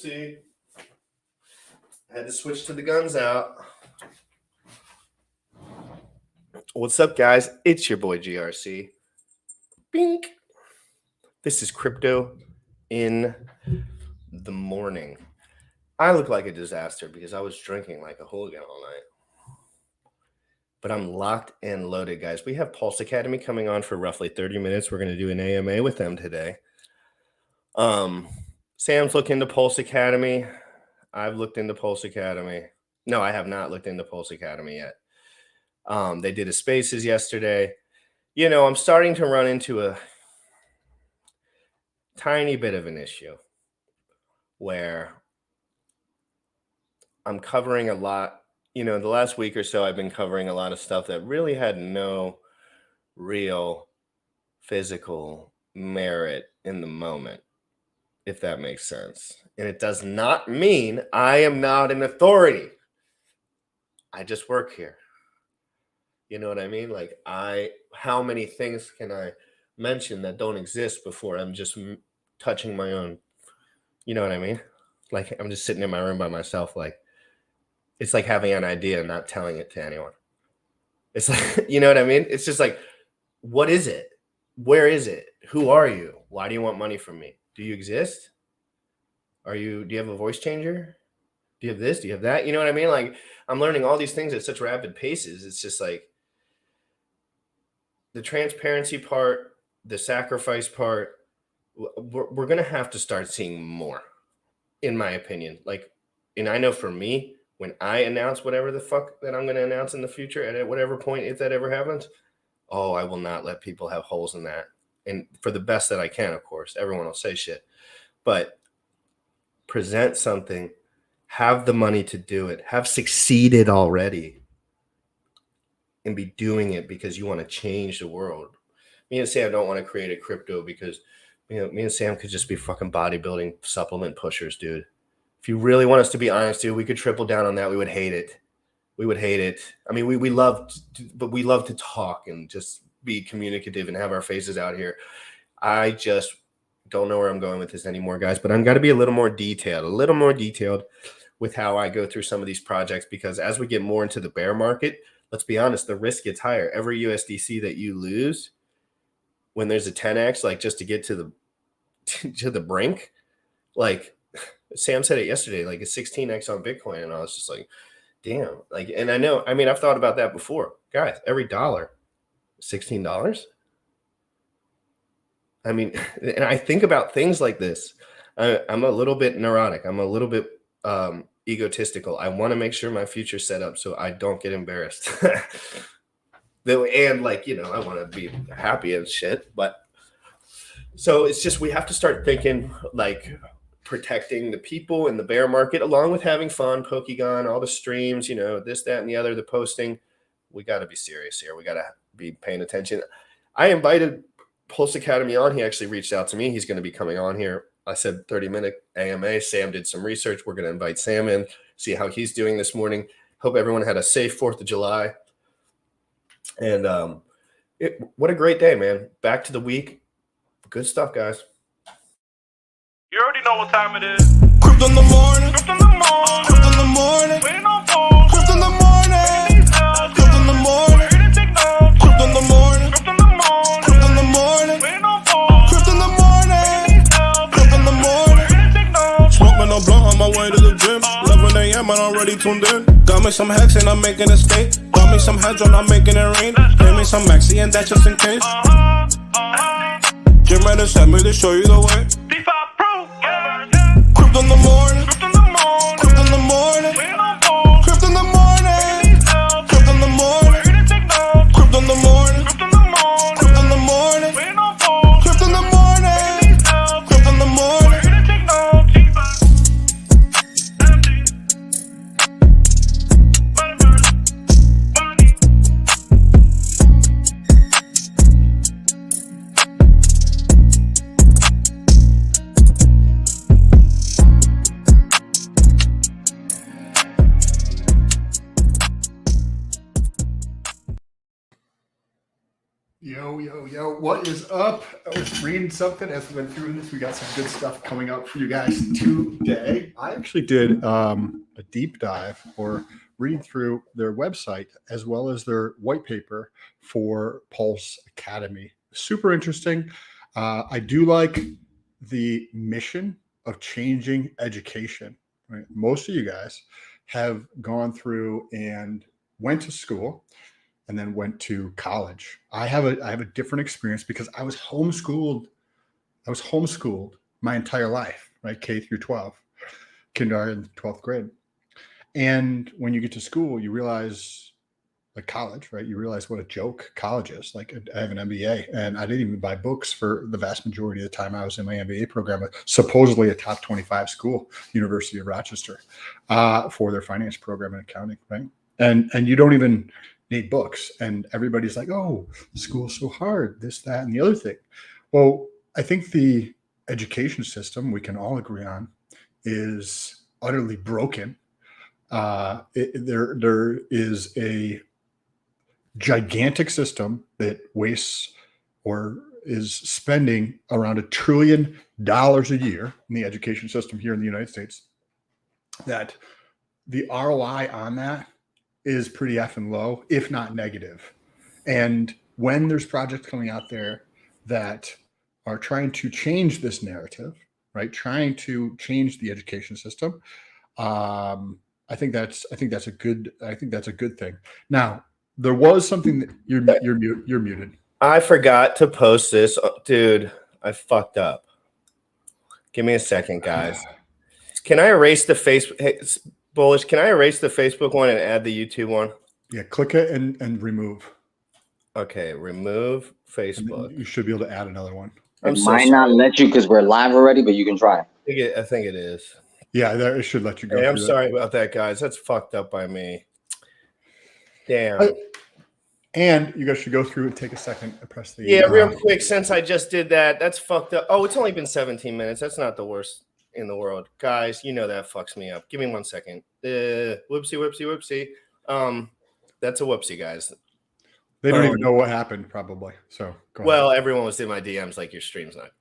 Oopsie. I had to switch to the guns out. What's up, guys? It's your boy GRC. Bink. This is Crypto in the Morning. I look like a disaster because I was drinking like a hooligan all night. But I'm locked and loaded, guys. We have Pulse Academy coming on for roughly 30 minutes. We're going to do an AMA with them today. Sam's looked into Pulse Academy. I've looked into Pulse Academy. No, I have not looked into Pulse Academy yet. They did a Spaces yesterday. You know, I'm starting to run into a tiny bit of an issue where I'm covering a lot. You know, the last week or so, I've been covering a lot of stuff that really had no real physical merit in the moment, if that makes sense. And it does not mean I am not an authority. I just work here. You know what I mean? Like, how many things can I mention that don't exist before I'm just touching my own? You know what I mean? Like, I'm just sitting in my room by myself. Like, it's like having an idea and not telling it to anyone. It's like, you know what I mean? It's just like, what is it? Where is it? Who are you? Why do you want money from me? Do you exist? Do you have a voice changer? Do you have this? Do you have that? You know what I mean? Like, I'm learning all these things at such rapid paces. It's just like the transparency part, the sacrifice part, we're going to have to start seeing more, in my opinion. Like, and I know for me, when I announce whatever the fuck that I'm going to announce in the future, and at whatever point, if that ever happens, I will not let people have holes in that. And for the best that I can, of course, everyone will say shit. But present something, have the money to do it, have succeeded already, and be doing it because you want to change the world. Me and Sam don't want to create a crypto because, you know, me and Sam could just be fucking bodybuilding supplement pushers, dude. If you really want us to be honest, dude, we could triple down on that. We would hate it. We would hate it. I mean, we love to talk and just be communicative and have our faces out here. I just don't know where I'm going with this anymore, guys, but I'm got to be a little more detailed with how I go through some of these projects, because as we get more into the bear market, let's be honest, the risk gets higher. Every USDC that you lose when there's a 10x, like just to get to the brink, like Sam said it yesterday, like a 16x on Bitcoin. And I was just like, damn. Like, and I've thought about that before. Guys, every dollar, $16. I mean, and I think about things like this. I'm a little bit neurotic. I'm a little bit egotistical. I want to make sure my future's set up so I don't get embarrassed. And like, you know, I want to be happy and shit. But so it's just, we have to start thinking like protecting the people in the bear market, along with having fun, Pokegon, all the streams, you know, this, that, and the other, the posting. We got to be serious here. We got to be paying attention. I invited Pulse Academy on. He actually reached out to me. He's going to be coming on here. I said 30-minute AMA. Sam did some research. We're going to invite Sam in, see how he's doing this morning. Hope everyone had a safe 4th of July. And what a great day, man. Back to the week. Good stuff, guys. You already know what time it is. Crypto in the morning. Crypto in the morning. Crypto in the morning. Waiting on phone. Crypto in the morning. Crypto in the morning. Crypto in the morning. Crypto in the morning. Crypto in the morning. Waiting on phone. Crypto in the morning. Crypto in the morning. Smoking no blunt on my way to the gym. 11 a.m. and I'm already tuned in. Got me some hex and I'm making it stay. Got me some hedron, I'm making it rain. Gave me some maxi and that just in case. Jim ready sent me to show you the way. Crypto in the morning. Crypto in the morning. Crypto in the morning. Crypto in the morning. Crypto in the morning. Crypto in the morning. Crypto in the morning. Crypto in the morning. Crypto in the morning. Crypto in the morning. Yo, what is up? I was reading something as we went through this. We got some good stuff coming up for you guys today. I actually did a deep dive or read through their website as well as their white paper for Pulse Academy. Super interesting. I do like the mission of changing education. Right? Most of you guys have gone through and went to school and then went to college. I have a different experience because I was homeschooled. I was homeschooled my entire life, right? K through 12, kindergarten, 12th grade. And when you get to school, you realize, like college, right? You realize what a joke college is. Like I have an MBA and I didn't even buy books for the vast majority of the time I was in my MBA program, supposedly a top 25 school, University of Rochester, for their finance program and accounting, right? And you don't even need books. And everybody's like, oh, school's so hard, this, that, and the other thing. Well, I think the education system, we can all agree on, is utterly broken. There is a gigantic system that wastes or is spending around $1 trillion a year in the education system here in the United States. That the ROI on that is pretty effing low, if not negative. And when there's projects coming out there that are trying to change this narrative, right, trying to change the education system, I think that's a good thing. Now, there was something that you're muted. I forgot to post this, dude. I fucked up. Give me a second, guys. Can I erase the Facebook? Hey, Bullish, can I erase the Facebook one and add the YouTube one? Yeah, click it and remove. Okay, remove Facebook. You should be able to add another one. It might not let you because we're live already, but you can try. I think it is. Yeah, it should let you go. Hey, I'm sorry about that, guys. That's fucked up by me. Damn. And you guys should go through and take a second and press the. Yeah, real quick, since I just did that, that's fucked up. Oh, it's only been 17 minutes. That's not the worst in the world. Guys, you know that fucks me up. Give me 1 second. Whoopsie. That's a whoopsie, guys. They don't even know what happened, probably. So go ahead. Everyone was in my DMs like your stream's not.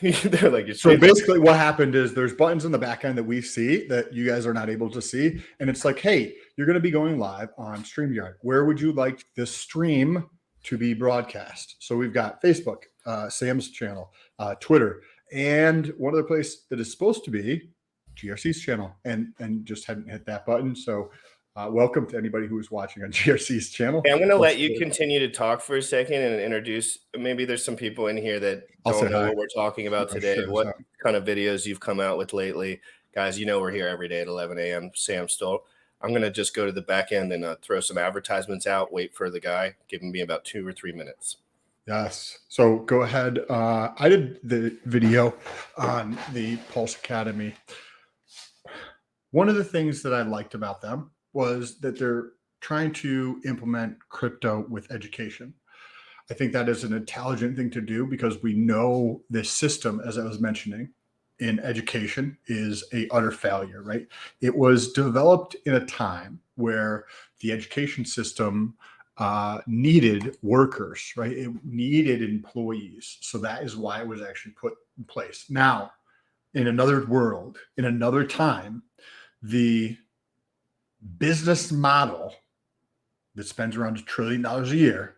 They're like, so basically what happened is there's buttons in the back end that we see that you guys are not able to see. And it's like, hey, you're going to be going live on StreamYard. Where would you like this stream to be broadcast? So we've got Facebook, Sam's channel, Twitter, and one other place that is supposed to be GRC's channel and just hadn't hit that button. So welcome to anybody who is watching on GRC's channel. Okay, I'm going to let you continue to talk for a second and introduce. Maybe there's some people in here that don't know what we're talking about today. What kind of videos you've come out with lately. Guys, you know we're here every day at 11 a.m. Sam Stoll. I'm going to just go to the back end and throw some advertisements out, wait for the guy, give me about 2 or 3 minutes. Yes. So go ahead. I did the video on the Pulse Academy. One of the things that I liked about them was that they're trying to implement crypto with education. I think that is an intelligent thing to do because we know this system, as I was mentioning, in education is a utter failure, right? It was developed in a time where the education system needed workers, right? It needed employees. So that is why it was actually put in place. Now, in another world, in another time, the business model that spends around $1 trillion a year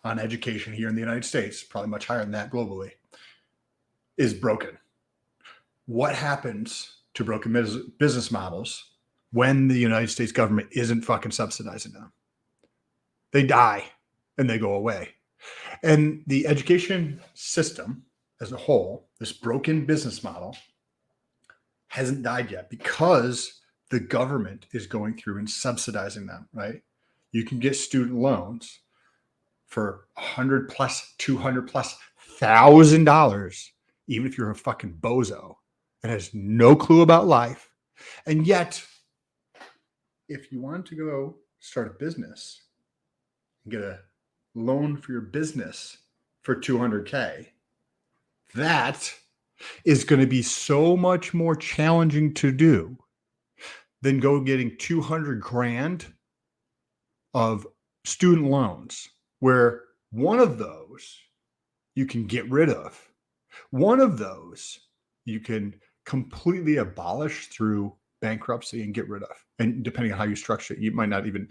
on education here in the United States, probably much higher than that globally, is broken. What happens to broken business models when the United States government isn't fucking subsidizing them? They die and they go away. And the education system as a whole, this broken business model, hasn't died yet because the government is going through and subsidizing them, right? You can get student loans for $100 plus, $200 plus $1,000, even if you're a fucking bozo and has no clue about life. And yet, if you want to go start a business and get a loan for your business for $200K, that is going to be so much more challenging to do than go getting 200 grand of student loans where One of those you can get rid of. One of those you can completely abolish through bankruptcy and get rid of. And depending on how you structure it, you might not even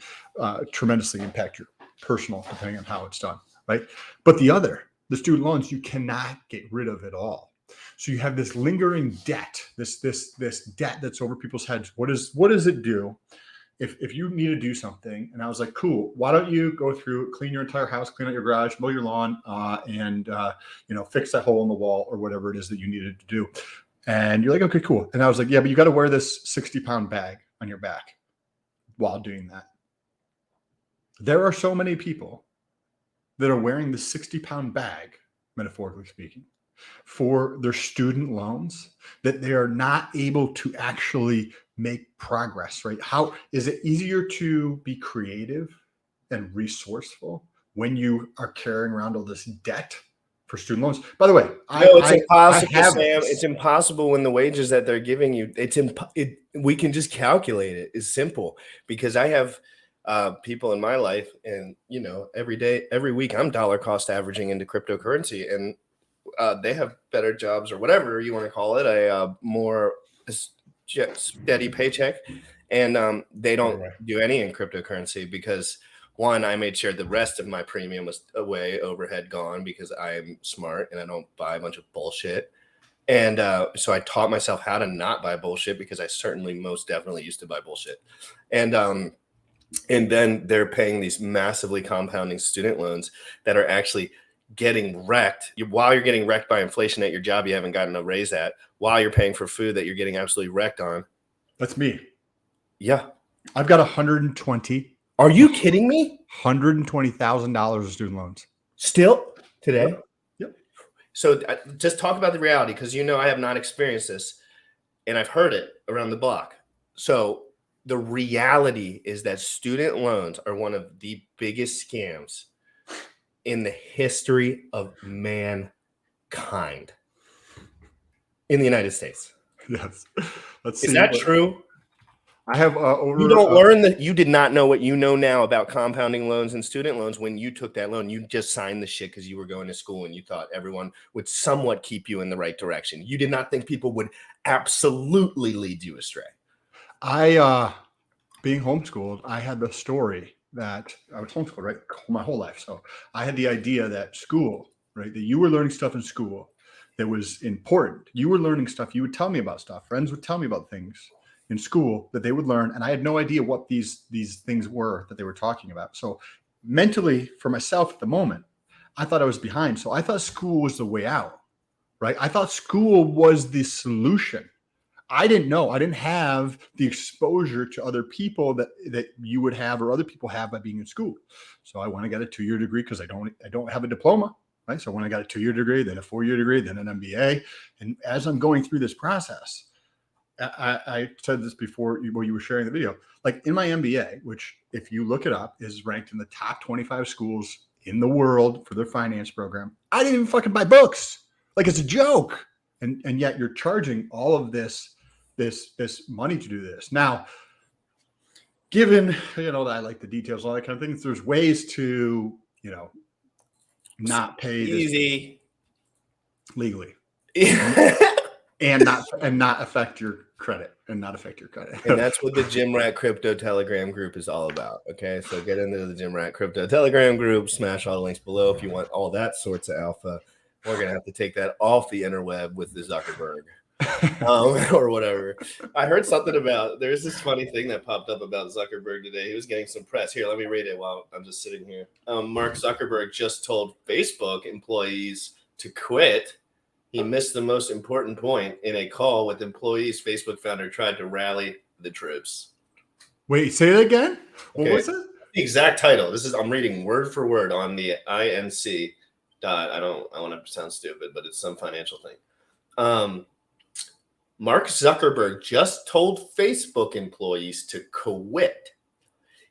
tremendously impact your personal, depending on how it's done, right? But the student loans, you cannot get rid of at all. So you have this lingering debt, this debt that's over people's heads. What does it do? If you need to do something, and I was like, cool, why don't you go through, clean your entire house, clean out your garage, mow your lawn, and fix that hole in the wall or whatever it is that you needed to do. And you're like, okay, cool. And I was like, yeah, but you got to wear this 60-pound bag on your back while doing that. There are so many people that are wearing the 60-pound bag, metaphorically speaking, for their student loans that they are not able to actually make progress, right? How is it easier to be creative and resourceful when you are carrying around all this debt for student loans? By the way, it's impossible, Sam. It's impossible when the wages that they're giving you. We can just calculate it. It's simple because I have people in my life, and every week I'm dollar cost averaging into cryptocurrency, and they have better jobs or whatever you want to call it, a more steady paycheck, and they don't do any in cryptocurrency because one, I made sure the rest of my premium was away, overhead gone, because I'm smart and I don't buy a bunch of bullshit. And so I taught myself how to not buy bullshit because I certainly most definitely used to buy bullshit. And then they're paying these massively compounding student loans that are actually getting wrecked. While you're getting wrecked by inflation at your job you haven't gotten a raise at, while you're paying for food that you're getting absolutely wrecked on. That's me. Yeah. I've got 120. Are you kidding me? $120,000 of student loans. Still today? Yep. So just talk about the reality, because I have not experienced this and I've heard it around the block. So the reality is that student loans are one of the biggest scams in the history of mankind in the United States. Yes. Let's see. Is that true? I have over. You don't learn that. You did not know what you know now about compounding loans and student loans when you took that loan. You just signed the shit because you were going to school and you thought everyone would somewhat keep you in the right direction. You did not think people would absolutely lead you astray. Being homeschooled, I had the story that I was homeschooled, right, my whole life. So I had the idea that school, right, that you were learning stuff in school that was important. You were learning stuff. You would tell me about stuff. Friends would tell me about things in school that they would learn. And I had no idea what these things were that they were talking about. So mentally, for myself at the moment, I thought I was behind. So I thought school was the way out, right? I thought school was the solution. I didn't know. I didn't have the exposure to other people that you would have or other people have by being in school. So I went and got a 2-year degree because I don't have a diploma, right? So when I got a 2-year degree, then a 4-year degree, then an MBA. And as I'm going through this process, I said this before while you were sharing the video, like in my MBA, which if you look it up is ranked in the top 25 schools in the world for their finance program. I didn't even fucking buy books. Like it's a joke. And yet you're charging all of this money to do this. Now, given, that I like the details, all that kind of things, there's ways to, not pay easy legally and not affect your credit and that's what the Gym Rat Crypto Telegram group is all about. Okay. So get into the Gym Rat Crypto Telegram group, smash all the links below if you want all that sorts of alpha. We're going to have to take that off the interweb with the Zuckerberg. Or whatever. I heard something about, there's this funny thing that popped up about Zuckerberg today. He was getting some press. Here, let me read it while I'm just sitting here. Mark Zuckerberg just told Facebook employees to quit. He missed the most important point in a call with employees. Facebook founder tried to rally the troops. Wait, say it again. Okay. What was it? The exact title. I'm reading word for word on the INC. I want to sound stupid, but it's some financial thing. Mark Zuckerberg just told Facebook employees to quit.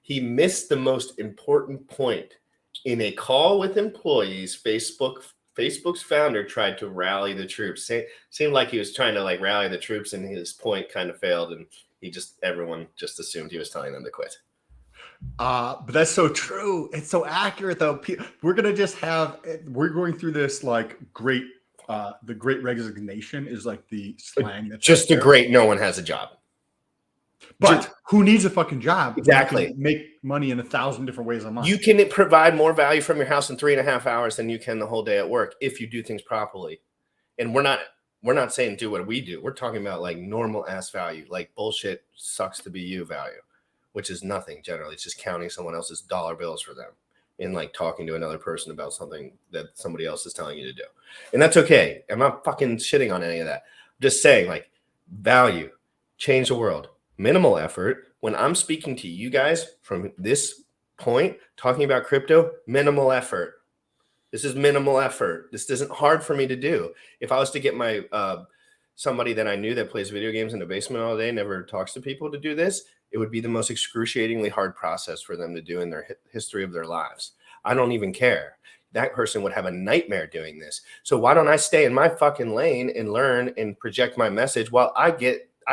He missed the most important point. In a call with employees, Facebook's founder tried to rally the troops. Seemed like he was trying to rally the troops, and his point kind of failed, and everyone just assumed he was telling them to quit. But that's so true. It's so accurate, though. We're going through this like great. The great resignation is like the slang that's just the great. No one has a job. But who needs a fucking job? Exactly. You can make money in 1,000 different ways a month. You can provide more value from your house in 3.5 hours than you can the whole day at work if you do things properly. And we're not saying do what we do. We're talking about like normal ass value, like bullshit sucks to be you value, which is nothing generally. It's just counting someone else's dollar bills for them and like talking to another person about something that somebody else is telling you to do. And that's okay. I'm not fucking shitting on any of that. I'm just saying like value, change the world. Minimal effort. When I'm speaking to you guys from this point, talking about crypto, minimal effort. This is minimal effort. This isn't hard for me to do. If I was to get my somebody that I knew that plays video games in the basement all day, never talks to people to do this, it would be the most excruciatingly hard process for them to do in their history of their lives. I don't even care. That person would have a nightmare doing this. So why don't I stay in my fucking lane and learn and project my message while I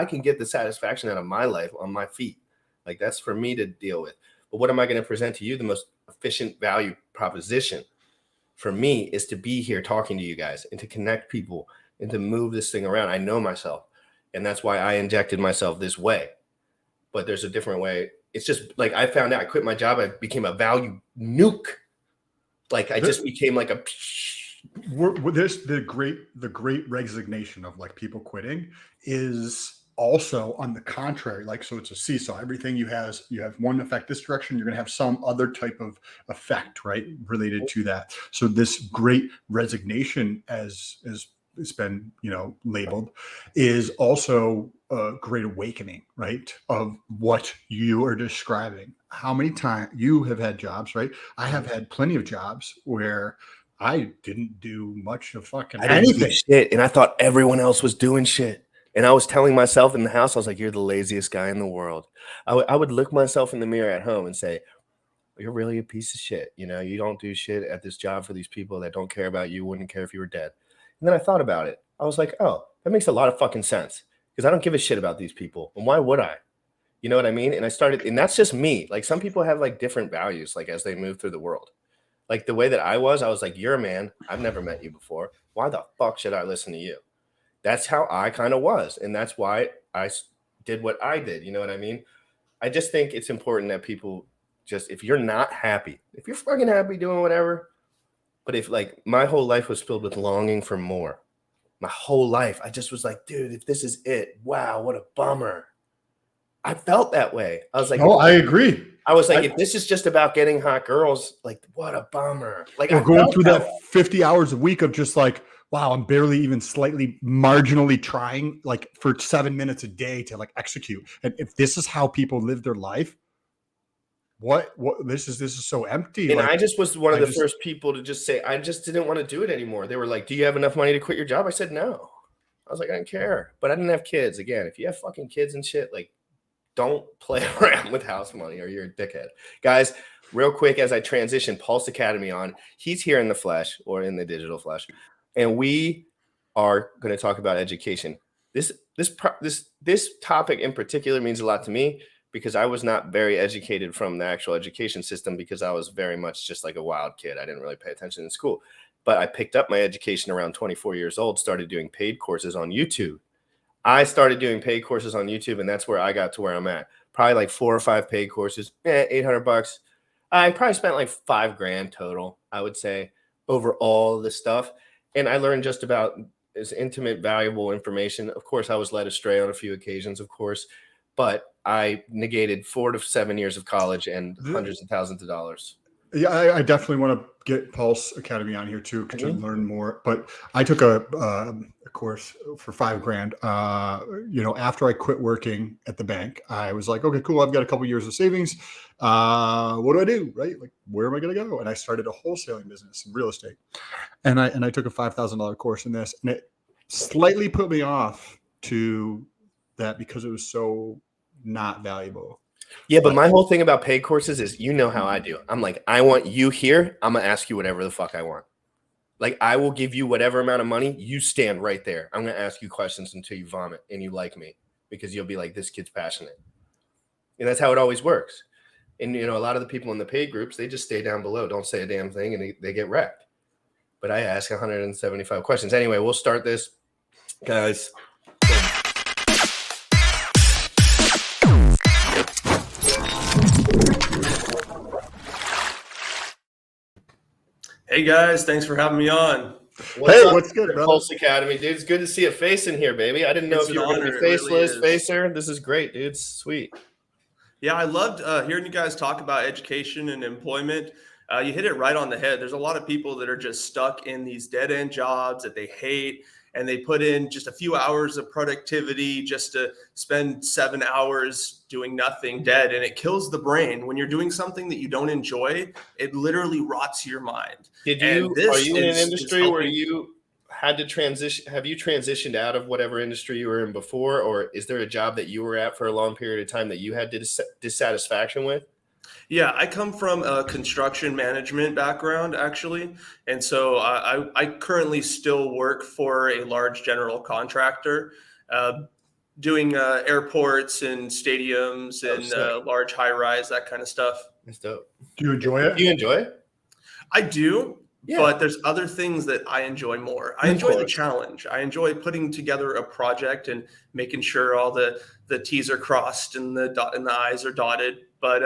can get the satisfaction out of my life on my feet. Like that's for me to deal with. But what am I going to present to you? The most efficient value proposition for me is to be here talking to you guys and to connect people and to move this thing around. I know myself, and that's why I injected myself this way. But there's a different way. It's just like I found out I quit my job. I became a value nuke. Like I just became like a. There's the great resignation of like people quitting is also on the contrary. Like, so it's a seesaw. Everything you have one effect this direction, you're going to have some other type of effect, right, related to that. So this great resignation, as it's been, labeled, is also a great awakening, right, of what you are describing. How many times you have had jobs, right? I have had plenty of jobs where I didn't do much of fucking anything. Shit, and I thought everyone else was doing shit. And I was telling myself in the house, I was like, you're the laziest guy in the world. I would look myself in the mirror at home and say, you're really a piece of shit. You don't do shit at this job for these people that don't care about you, wouldn't care if you were dead. And then I thought about it. I was like, oh, that makes a lot of fucking sense because I don't give a shit about these people. And why would I? You know what I mean? And and that's just me. Like some people have like different values, like as they move through the world. Like the way that I was like, you're a man. I've never met you before. Why the fuck should I listen to you? That's how I kind of was. And that's why I did what I did. You know what I mean? I just think it's important that people if you're not happy, if you're fucking happy doing whatever, but if like my whole life was filled with longing for more, my whole life, I just was like, dude, if this is it, wow, what a bummer. I felt that way. I was like, oh, I agree. I was like, if this is just about getting hot girls, like what a bummer. Like or going through that 50 hours a week of just like, wow, I'm barely even slightly marginally trying like for 7 minutes a day to like execute. And if this is how people live their life, what this is so empty. And like, I just was one of the first people to just say, I just didn't want to do it anymore. They were like, do you have enough money to quit your job? I said, no. I was like, I don't care. But I didn't have kids. Again, if you have fucking kids and shit, like don't play around with house money or you're a dickhead. Guys, real quick, as I transition Pulse Academy on, he's here in the flesh or in the digital flesh. And we are going to talk about education. This topic in particular means a lot to me because I was not very educated from the actual education system because I was very much just like a wild kid. I didn't really pay attention in school. But I picked up my education around 24 years old, started doing paid courses on YouTube. I started doing paid courses on YouTube, and that's where I got to where I'm at. Probably like 4 or 5 paid courses, $800. I probably spent like $5,000 total, I would say, over all the stuff. And I learned just about as intimate, valuable information. Of course, I was led astray on a few occasions, of course, but I negated 4 to 7 years of college and hundreds of thousands of dollars. Yeah, I definitely want to get Pulse Academy on here too to learn more. But I took a course for $5,000. After I quit working at the bank, I was like, okay, cool. I've got a couple years of savings. What do I do? Right? Like, where am I going to go? And I started a wholesaling business in real estate. And I took a $5,000 course in this, and it slightly put me off to that because it was so not valuable. Yeah, but my whole thing about paid courses is, how I do. I'm like, I want you here. I'm going to ask you whatever the fuck I want. Like, I will give you whatever amount of money. You stand right there. I'm going to ask you questions until you vomit and you like me because you'll be like, this kid's passionate. And that's how it always works. And, you know, a lot of the people in the paid groups, they just stay down below, don't say a damn thing, and they get wrecked. But I ask 175 questions. Anyway, we'll start this, guys. Hey guys, thanks for having me on. What's good, brother? Pulse Academy, dude. It's good to see a face in here, baby. I didn't know It's if you an were going to honor. be It really faceless, is. facer. This is great, dude. Sweet. Yeah, I loved hearing you guys talk about education and employment. You hit it right on the head. There's a lot of people that are just stuck in these dead end jobs that they hate, and they put in just a few hours of productivity just to spend 7 hours doing nothing dead, and it kills the brain. When you're doing something that you don't enjoy, it literally rots your mind. Are you in an industry where helping. you had to transition? Have you transitioned out of whatever industry you were in before, or is there a job that you were at for a long period of time that you had dissatisfaction with? Yeah, I come from a construction management background, actually. And so I currently still work for a large general contractor, doing airports and stadiums and sick. large high rise, that kind of stuff. That's dope. Do you enjoy it? Do you enjoy it? I do, Yeah. but there's other things that I enjoy more. I Of enjoy the course. challenge. I enjoy putting together a project and making sure all the T's are crossed and the I's are dotted. But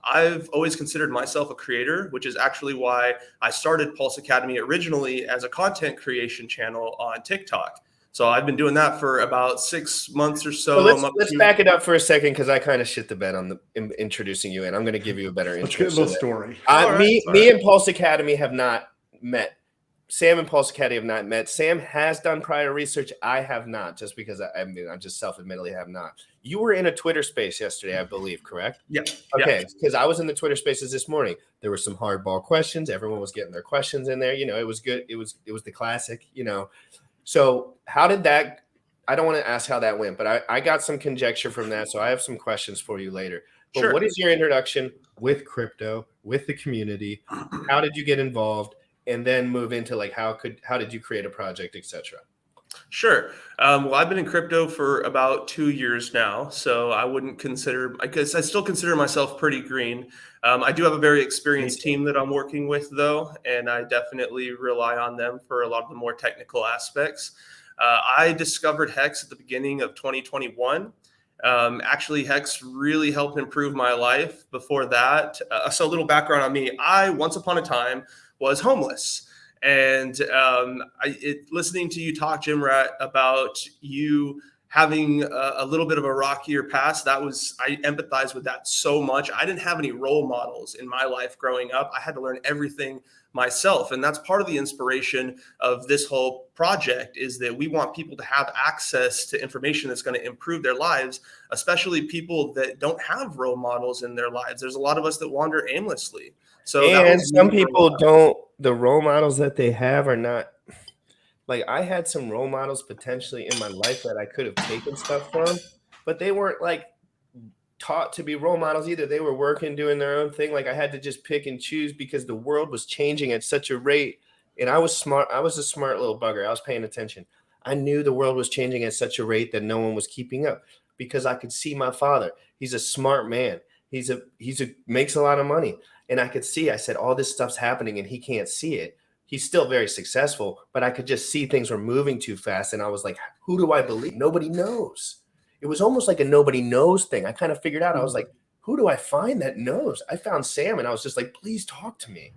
I've always considered myself a creator, which is actually why I started Pulse Academy originally as a content creation channel on TikTok. So I've been doing that for about 6 months or so. Let's back it up for a second, because I kind of shit the bed on introducing you, and I'm going to give you a better Let's intro. get a little story. Me and Pulse Academy have not met. Sam and Pulse Academy have not met. Sam has done prior research. I have not, just because I just self-admittedly have not. You were in a Twitter space yesterday, I believe, correct? Yeah. Okay, because I was in the Twitter spaces this morning. There were some hardball questions. Everyone was getting their questions in there. You know, it was good. It was the classic, you know. So how did that, I don't want to ask how that went, but I got some conjecture from that. So I have some questions for you later. But Sure. What is your introduction with crypto, with the community? How did you get involved? And then move into like, how did you create a project, etc.? Sure. Well, I've been in crypto for about 2 years now, so I guess I still consider myself pretty green. I do have a very experienced team that I'm working with, though, and I definitely rely on them for a lot of the more technical aspects. I discovered Hex at the beginning of 2021. Actually, Hex really helped improve my life. Before that, so a little background on me. I, once upon a time, was homeless. And listening to you talk, Jim Rat, about you having a little bit of a rockier past, I empathize with that so much. I didn't have any role models in my life growing up. I had to learn everything myself. And that's part of the inspiration of this whole project, is that we want people to have access to information that's going to improve their lives, especially people that don't have role models in their lives. There's a lot of us that wander aimlessly. So and some people don't, the role models that they have are not, like, I had some role models potentially in my life that I could have taken stuff from, but they weren't like taught to be role models either. They were working, doing their own thing. Like, I had to just pick and choose because the world was changing at such a rate. And I was smart. I was a smart little bugger. I was paying attention. I knew the world was changing at such a rate that no one was keeping up, because I could see my father. He's a smart man. He's makes a lot of money. And I could see, I said, all this stuff's happening and he can't see it. He's still very successful, but I could just see things were moving too fast. And I was like, who do I believe? Nobody knows. It was almost like a nobody knows thing. I kind of figured out, I was like, who do I find that knows? I found Sam, and I was just like, please talk to me.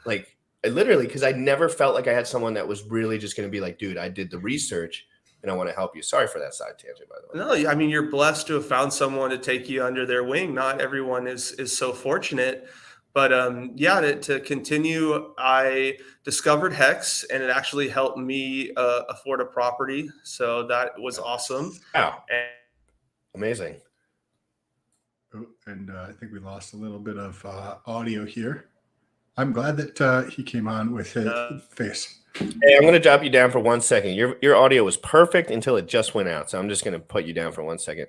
Like, I literally, because I never felt like I had someone that was really just going to be like, dude, I did the research and I want to help you. Sorry for that side tangent, by the way. No, I mean, you're blessed to have found someone to take you under their wing. Not everyone is so fortunate. But to continue, I discovered Hex, and it actually helped me afford a property. So that was awesome. Wow. Amazing. Oh, and I think we lost a little bit of audio here. I'm glad that he came on with his face. Hey, I'm going to drop you down for 1 second. Your audio was perfect until it just went out. So I'm just going to put you down for 1 second,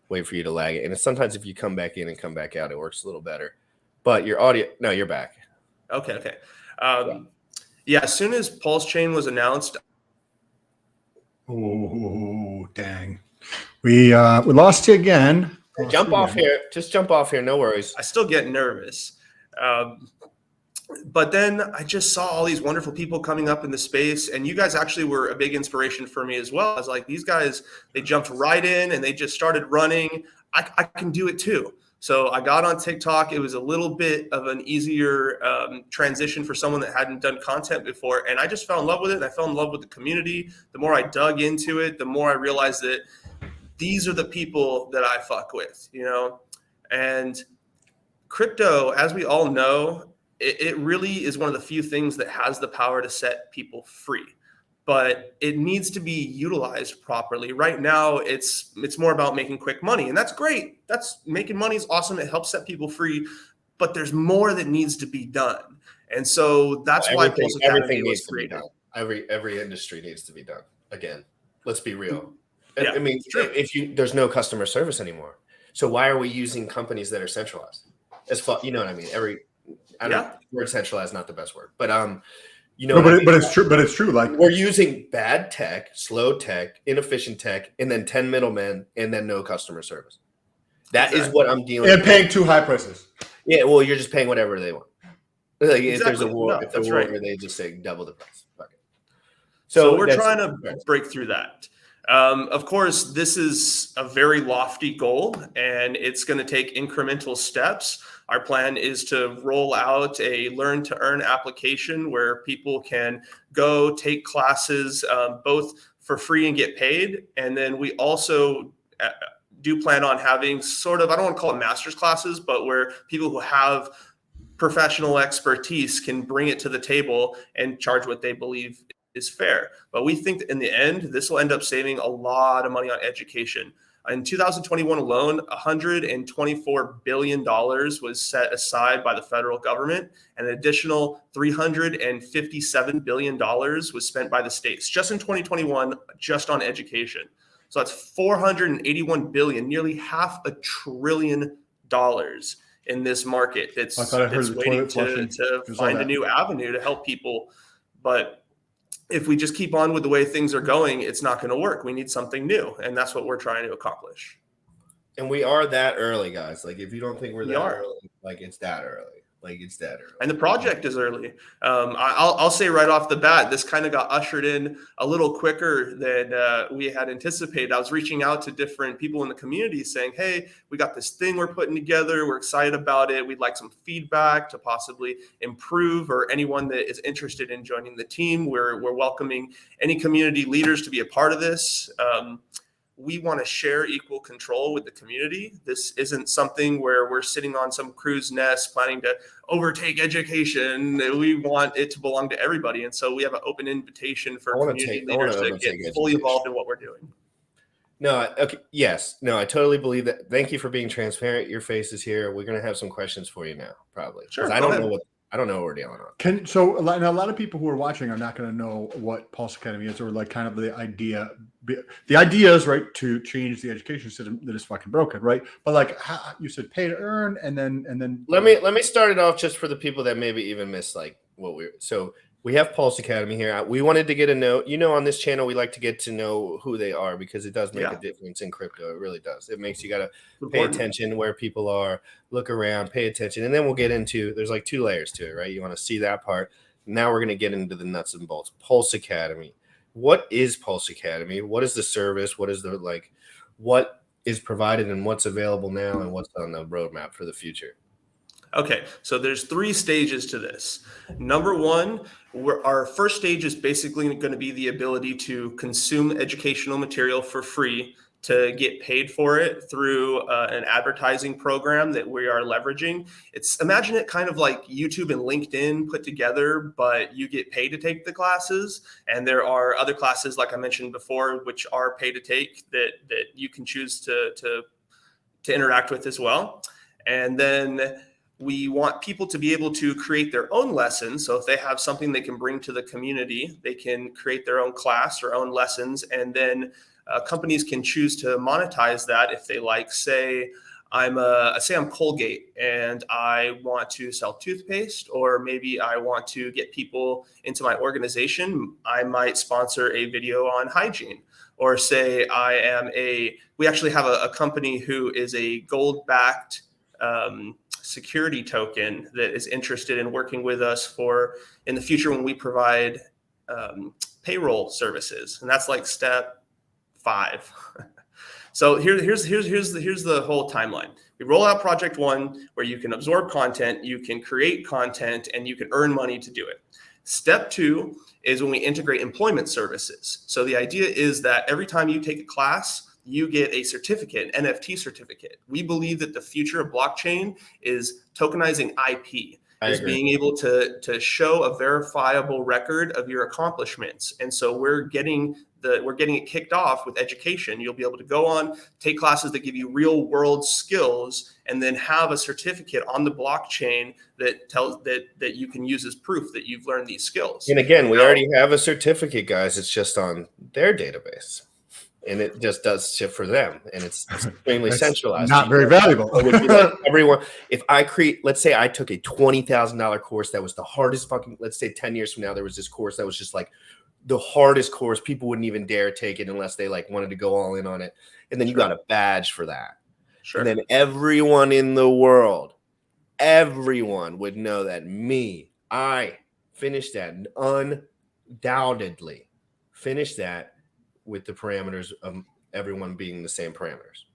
wait for you to lag it. And sometimes if you come back in and come back out, it works a little better. But your audio, no, you're back. Okay. As soon as Pulse Chain was announced. Oh, dang. We lost you again. Jump off here. Just jump off here. No worries. I still get nervous. But then I just saw all these wonderful people coming up in the space, and you guys actually were a big inspiration for me as well. I was like, these guys, they jumped right in and they just started running. I can do it too. So I got on TikTok. It was a little bit of an easier transition for someone that hadn't done content before. And I just fell in love with it. And I fell in love with the community. The more I dug into it, the more I realized that these are the people that I fuck with, you know? And crypto, as we all know, it really is one of the few things that has the power to set people free, but it needs to be utilized properly. Right now, it's more about making quick money, and that's great. That's making money is awesome. It helps set people free, but there's more that needs to be done. And so that's why Pulse Academy was created. Every industry needs to be done. Again, let's be real. Yeah, I mean, there's no customer service anymore. So why are we using companies that are centralized? You know what I mean? Word centralized, not the best word, but you know, but it's true. But it's true. Like, we're using bad tech, slow tech, inefficient tech, and then 10 middlemen, and then no customer service. That is what I'm dealing with. And paying too high prices. Yeah, well, you're just paying whatever they want. Like, if there's a war, they just say double the price. Okay. So we're trying to break through that. Of course, this is a very lofty goal, and it's going to take incremental steps. Our plan is to roll out a learn to earn application where people can go take classes both for free and get paid. And then we also do plan on having sort of, I don't want to call it master's classes, but where people who have professional expertise can bring it to the table and charge what they believe is fair. But we think that in the end, this will end up saving a lot of money on education. In 2021 alone, $124 billion was set aside by the federal government, and an additional $357 billion was spent by the states just in 2021, just on education. So that's $481 billion, nearly $500 billion in this market that's waiting to find a new avenue to help people. But if we just keep on with the way things are going, it's not going to work. We need something new, and that's what we're trying to accomplish. And we are that early, guys. Like, if you don't think we're that early, like, it's that early. Like, it's that early. And the project is early. I'll say right off the bat, this kind of got ushered in a little quicker than we had anticipated. I was reaching out to different people in the community saying, hey, we got this thing we're putting together. We're excited about it. We'd like some feedback to possibly improve, or anyone that is interested in joining the team. We're welcoming any community leaders to be a part of this. We want to share equal control with the community. This isn't something where we're sitting on some crow's nest planning to overtake education. We want it to belong to everybody. And so we have an open invitation for community leaders to get fully involved in what we're doing. No, okay, yes. No, I totally believe that. Thank you for being transparent. Your face is here. We're going to have some questions for you now, probably. Sure. I don't know what we're dealing on. So a lot of people who are watching are not going to know what Pulse Academy is, or like kind of the idea. The idea is, right, to change the education system that is fucking broken, right? But like you said, pay to earn, and then let me start it off just for the people that maybe even missed like what we have Pulse Academy here. We wanted to get to know, on this channel, we like to get to know who they are, because it does make a difference in crypto. It really does. It makes you got to pay attention where people are, look around, pay attention. And then we'll get into, there's like 2 layers to it, right? You want to see that part. Now we're going to get into the nuts and bolts. Pulse Academy. What is Pulse Academy? What is the service? What is what is provided and what's available now, and what's on the roadmap for the future? Okay, so there's 3 stages to this. Number 1, our first stage is basically going to be the ability to consume educational material for free, to get paid for it through an advertising program that we are leveraging. Imagine it kind of like YouTube and LinkedIn put together, but you get paid to take the classes. And there are other classes, like I mentioned before, which are pay to take that you can choose to interact with as well. And then we want people to be able to create their own lessons. So if they have something they can bring to the community, they can create their own class or own lessons. And then companies can choose to monetize that if they like. Say, say I'm Colgate and I want to sell toothpaste, or maybe I want to get people into my organization. I might sponsor a video on hygiene, or say we actually have a company who is a gold backed security token that is interested in working with us for in the future when we provide payroll services. And that's like step 5. So here's the whole timeline. We roll out project 1, where you can absorb content, you can create content, and you can earn money to do it. Step 2 is when we integrate employment services. So the idea is that every time you take a class, you get a certificate, an NFT certificate. We believe that the future of blockchain is tokenizing IP. Is being able to show a verifiable record of your accomplishments. And so we're getting it kicked off with education. You'll be able to go on, take classes that give you real world skills, and then have a certificate on the blockchain that tells that you can use as proof that you've learned these skills. And again, we already have a certificate, guys. It's just on their database. And it just does shit for them, and it's extremely centralized. Not very valuable. Like everyone, if I create, let's say I took a $20,000 course that was the hardest fucking. Let's say 10 years from now, there was this course that was just like the hardest course. People wouldn't even dare take it unless they like wanted to go all in on it. And then you got a badge for that. Sure. And then everyone in the world, everyone would know that I finished that, undoubtedly finished that, with the parameters of everyone being the same parameters.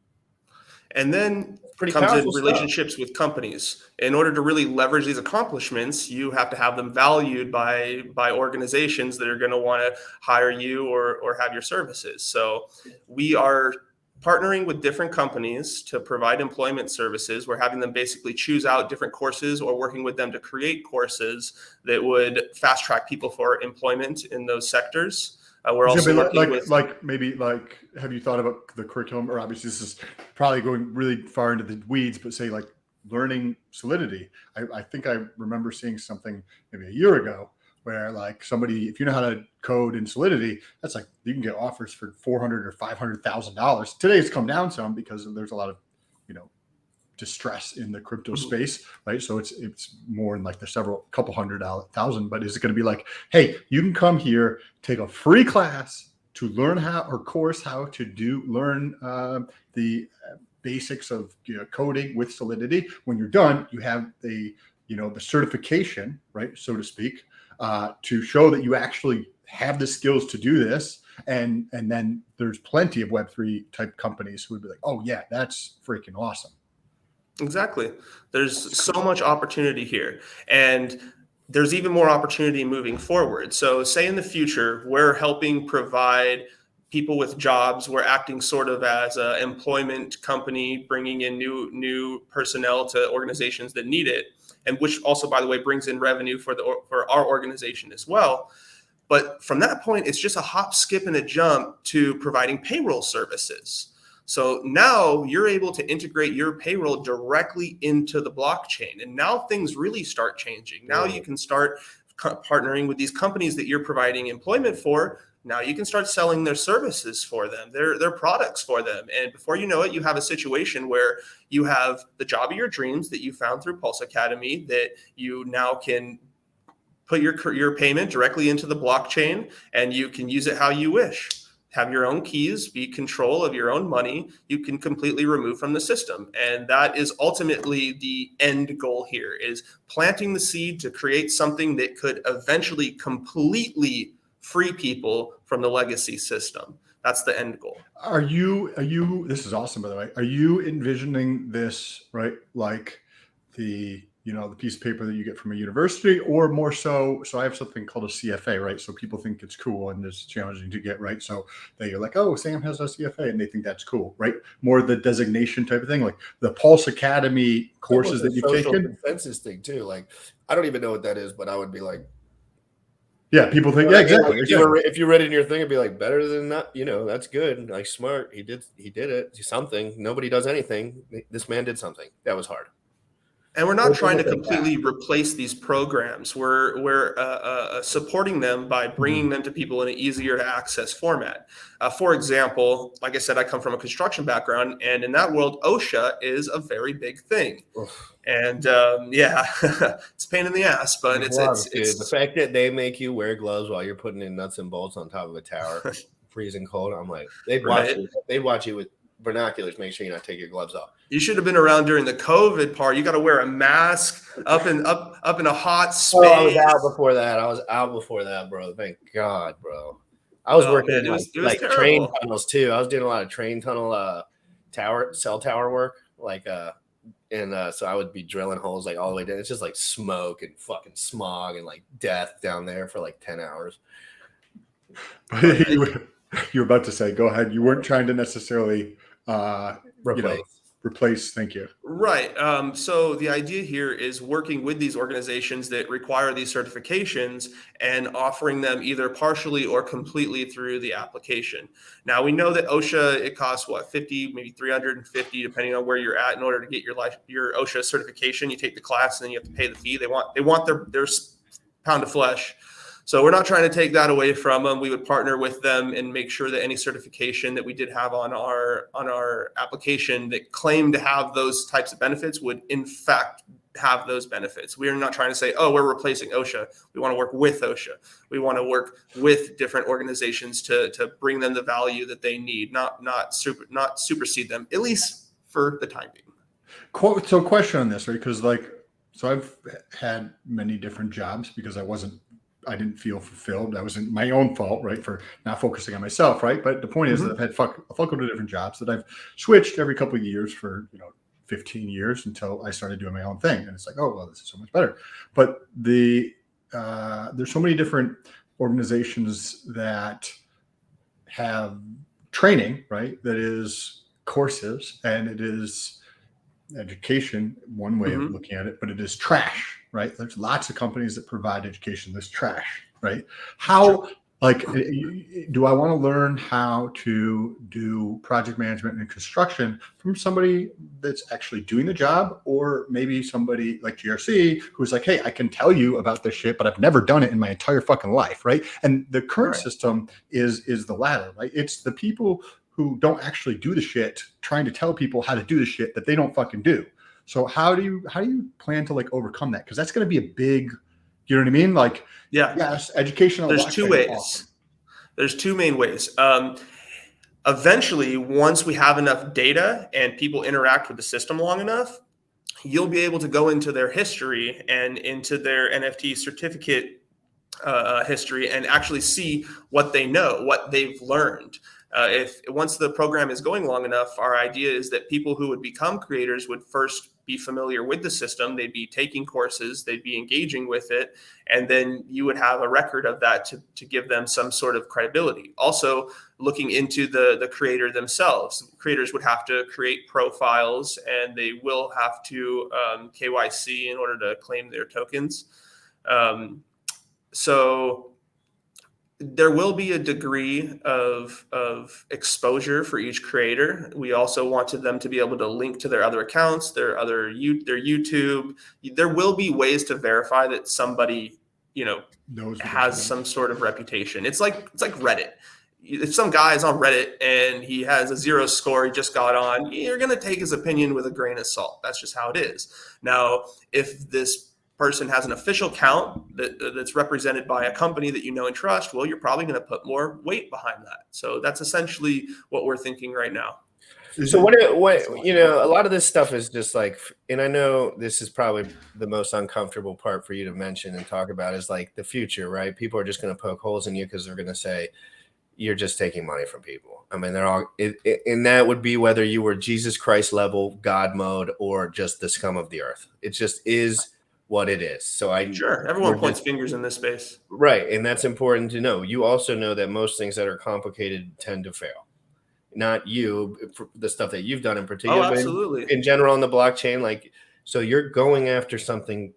And then comes in relationships with companies. In order to really leverage these accomplishments, you have to have them valued by organizations that are going to want to hire you or have your services. So we are partnering with different companies to provide employment services. We're having them basically choose out different courses, or working with them to create courses that would fast track people for employment in those sectors. We're also working with have you thought about the curriculum? Or obviously this is probably going really far into the weeds, but say like learning Solidity. I think I remember seeing something maybe a year ago where like somebody, if you know how to code in Solidity, that's like you can get offers for $400,000 or $500,000. Today it's come down some because there's a lot of distress in the crypto space, right? So it's more in like the couple $100,000, but is it going to be like, hey, you can come here, take a free class to learn how to learn the basics of coding with Solidity. When you're done, you have the certification, right, so to speak, to show that you actually have the skills to do this. And then there's plenty of Web3 type companies who would be like, oh yeah, that's freaking awesome. Exactly. There's so much opportunity here, and there's even more opportunity moving forward. So say in the future, we're helping provide people with jobs. We're acting sort of as an employment company, bringing in new personnel to organizations that need it, and which also, by the way, brings in revenue for our organization as well. But from that point, it's just a hop, skip, and a jump to providing payroll services. So now you're able to integrate your payroll directly into the blockchain. And now things really start changing. Now you can start partnering with these companies that you're providing employment for. Now you can start selling their services for them, their products for them. And before you know it, you have a situation where you have the job of your dreams that you found through Pulse Academy, that you now can put your payment directly into the blockchain, and you can use it how you wish. Have your own keys, be control of your own money. You can completely remove from the system. And that is ultimately the end goal here, is planting the seed to create something that could eventually completely free people from the legacy system. That's the end goal. Are you, this is awesome, by the way. Are you envisioning this, right? Like the piece of paper that you get from a university, or more so I have something called a CFA, right? So people think it's cool and it's challenging to get, right? So you're like, oh, Sam has a CFA, and they think that's cool, right? More the designation type of thing, like the Pulse Academy courses that you've taken. Consensus thing too. Like, I don't even know what that is, but I would be like, yeah, people think, yeah, exactly. If you read it in your thing, it'd be like, better than that, that's good. Like, smart. He did it. Something. Nobody does anything. This man did something. That was hard. And we're not Which trying to isn't that bad. completely replace these programs. We're supporting them by bringing them to people in an easier to access format. For example, like I said, I come from a construction background, and in that world, OSHA is a very big thing. Oof. And yeah, it's a pain in the ass, but Gloves, dude. The fact that they make you wear gloves while you're putting in nuts and bolts on top of a tower, freezing cold. I'm like, they'd watch Right. you. They'd watch you with binoculars. Make sure you not take your gloves off. You should have been around during the COVID part. You got to wear a mask up in a hot space. Oh, I was out before that. I was out before that, bro. Thank God, bro. I was working man, in it was like train terrible. tunnels too. I was doing a lot of train tunnel cell tower work. So I would be drilling holes like all the way down. It's just like smoke and fucking smog and like death down there for like 10 hours. you were about to say, go ahead. You weren't trying to necessarily replace. Thank you. Right. So the idea here is working with these organizations that require these certifications and offering them either partially or completely through the application. Now we know that OSHA, it costs what, 50, maybe 350, depending on where you're at in order to get your OSHA certification. You take the class and then you have to pay the fee. They want their pound of flesh. So we're not trying to take that away from them. We would partner with them and make sure that any certification that we did have on our application that claimed to have those types of benefits would in fact have those benefits. We are not trying to say, oh, we're replacing OSHA. We want to work with OSHA. We want to work with different organizations to bring them the value that they need, not supersede them, at least for the time being. So question on this, right? Because so I've had many different jobs because I didn't feel fulfilled. That wasn't my own fault, right? For not focusing on myself, right? But the point is that I've had a fuckload of different jobs that I've switched every couple of years for, 15 years until I started doing my own thing. And it's like, oh, well, this is so much better. But there's so many different organizations that have training, right? That is courses and it is education, one way of looking at it, but it is trash, right? There's lots of companies that provide education that's trash, right? How, do I want to learn how to do project management and construction from somebody that's actually doing the job, or maybe somebody like GRC who's like, hey, I can tell you about this shit, but I've never done it in my entire fucking life, right? And the current system is the latter, right? It's the people who don't actually do the shit trying to tell people how to do the shit that they don't fucking do. So how do you plan to overcome that? Because that's going to be a big, you know what I mean? Yes, educational. There's two ways. Awesome. There's two main ways. Eventually, once we have enough data and people interact with the system long enough, you'll be able to go into their history and into their NFT certificate history and actually see what they know, what they've learned. If once the program is going long enough, our idea is that people who would become creators would first be familiar with the system. They'd be taking courses, they'd be engaging with it, and then you would have a record of that to give them some sort of credibility. Also, looking into the creator themselves, creators would have to create profiles and they will have to KYC in order to claim their tokens. So there will be a degree of exposure for each creator. We also wanted them to be able to link to their other accounts, their YouTube. There will be ways to verify that somebody, has some sort of reputation. It's like Reddit. If some guy is on Reddit and he has a 0 score, he just got on, you're going to take his opinion with a grain of salt. That's just how it is. Now, if this person has an official account that's represented by a company that you know and trust, well, you're probably going to put more weight behind that. So that's essentially what we're thinking right now. So what a lot of this stuff is just and I know this is probably the most uncomfortable part for you to mention and talk about is the future, right? People are just going to poke holes in you because they're going to say you're just taking money from people. I mean, they're all, and that would be whether you were Jesus Christ level God mode or just the scum of the earth. It just is what it is. So everyone points fingers in this space. Right. And that's important to know. You also know that most things that are complicated tend to fail. Not you, the stuff that you've done in particular. Oh, absolutely. In general on the blockchain, so you're going after something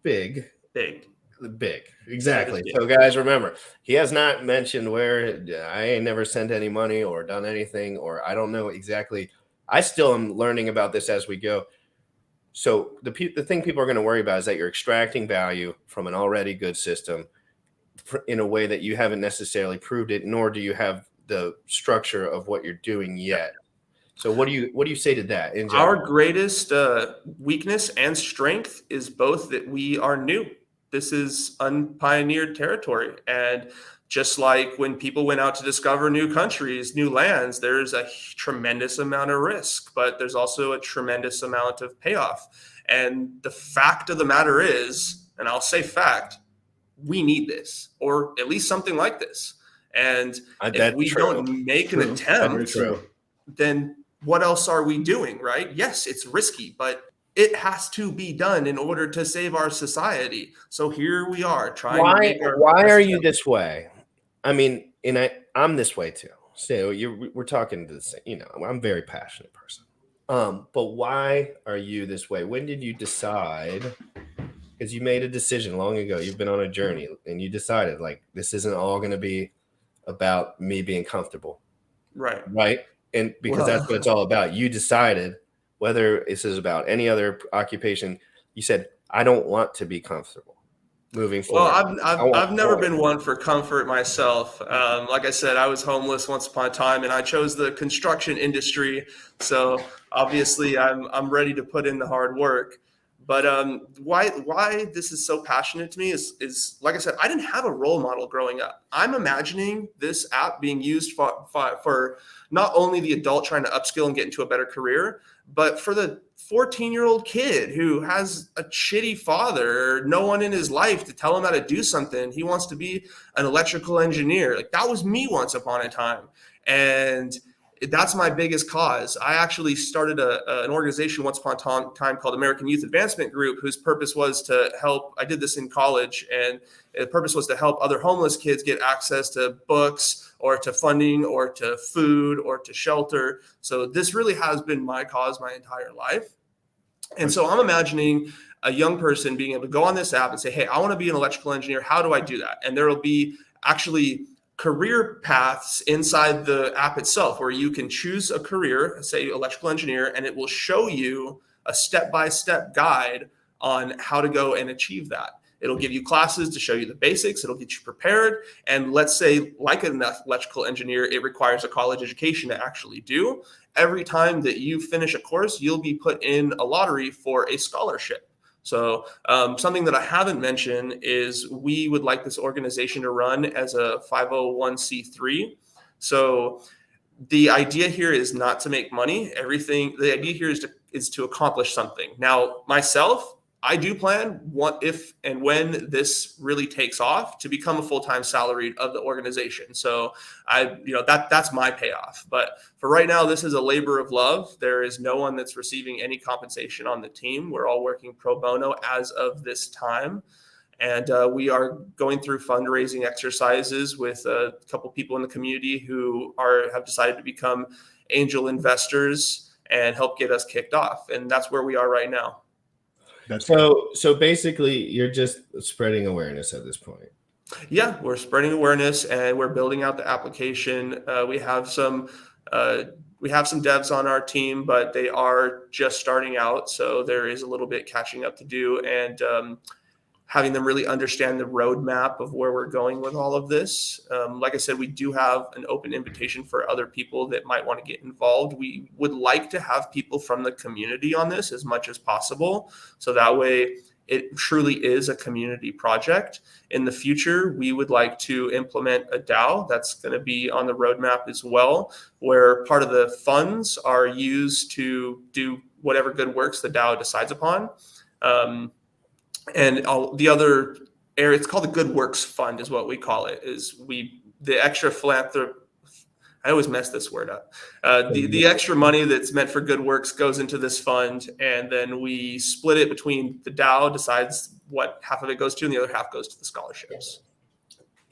big. Exactly. So guys, remember, he has not mentioned where. I ain't never sent any money or done anything, or I don't know exactly. I still am learning about this as we go. So the thing people are going to worry about is that you're extracting value from an already good system in a way that you haven't necessarily proved it, nor do you have the structure of what you're doing yet. So what do you say to that in general? Our greatest weakness and strength is both that we are new. This is unpioneered territory. And just like when people went out to discover new countries, new lands, there's a tremendous amount of risk, but there's also a tremendous amount of payoff. And the fact of the matter is, and I'll say fact, we need this, or at least something like this. And if we don't make an attempt, then what else are we doing, right? Yes, it's risky, but it has to be done in order to save our society. So here we are trying to make our why are you this way? I mean, and I'm this way too. So we're talking to the same, you know, I'm a very passionate person. But why are you this way? When did you decide? Because you made a decision long ago. You've been on a journey and you decided like this isn't all going to be about me being comfortable. Right. And because that's what it's all about. You decided, whether this is about any other occupation, you said, I don't want to be comfortable moving forward. Well, I've never been one for comfort myself. Like I said, I was homeless once upon a time, and I chose the construction industry. So obviously, I'm ready to put in the hard work. But why this is so passionate to me is like I said, I didn't have a role model growing up. I'm imagining this app being used for not only the adult trying to upskill and get into a better career, but for the 14-year-old kid who has a shitty father, no one in his life to tell him how to do something. He wants to be an electrical engineer. Like that was me once upon a time. And that's my biggest cause. I actually started an organization once upon a time called American Youth Advancement Group, whose purpose was to help. I did this in college, and the purpose was to help other homeless kids get access to books or to funding or to food or to shelter. So this really has been my cause my entire life. And so I'm imagining a young person being able to go on this app and say, hey, I want to be an electrical engineer. How do I do that? And there will be actually career paths inside the app itself where you can choose a career, say electrical engineer, and it will show you a step-by-step guide on how to go and achieve that. It'll give you classes to show you the basics. It'll get you prepared. And let's say, like an electrical engineer, it requires a college education to actually do. Every time that you finish a course, you'll be put in a lottery for a scholarship. So something that I haven't mentioned is we would like this organization to run as a 501c3. So the idea here is not to make money. The idea here is to accomplish something. Now, myself, I do plan if and when this really takes off to become a full-time salaried of the organization. So that's my payoff. But for right now, this is a labor of love. There is no one that's receiving any compensation on the team. We're all working pro bono as of this time. And we are going through fundraising exercises with a couple people in the community who have decided to become angel investors and help get us kicked off. And that's where we are right now. So basically, you're just spreading awareness at this point. Yeah, we're spreading awareness and we're building out the application. We have some devs on our team, but they are just starting out, so there is a little bit catching up to do, and having them really understand the roadmap of where we're going with all of this. Like I said, we do have an open invitation for other people that might want to get involved. We would like to have people from the community on this as much as possible. So that way it truly is a community project. In the future, we would like to implement a DAO. That's going to be on the roadmap as well, where part of the funds are used to do whatever good works the DAO decides upon. And the other area, it's called the Good Works Fund is what we call it, the extra philanthropy. I always mess this word up. The extra money that's meant for good works goes into this fund, and then we split it between the DAO decides what half of it goes to, and the other half goes to the scholarships.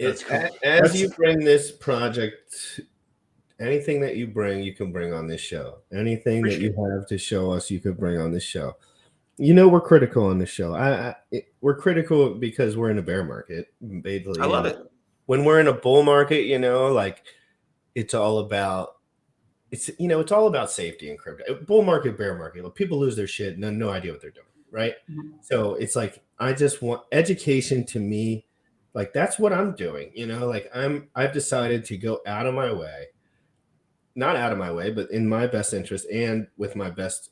As you bring this project, anything that you bring, you can bring on this show. Anything that you have to show us, you could bring on this show. You know, we're critical on this show. We're critical because we're in a bear market. Basically. I love it. When we're in a bull market, you know, like it's all about it's it's all about safety in crypto. Bull market, bear market. Like, people lose their shit and no idea what they're doing, right? Mhm. So it's like I just want education to me, like that's what I'm doing. Like I've decided to go out of my way, not out of my way, but in my best interest and with my best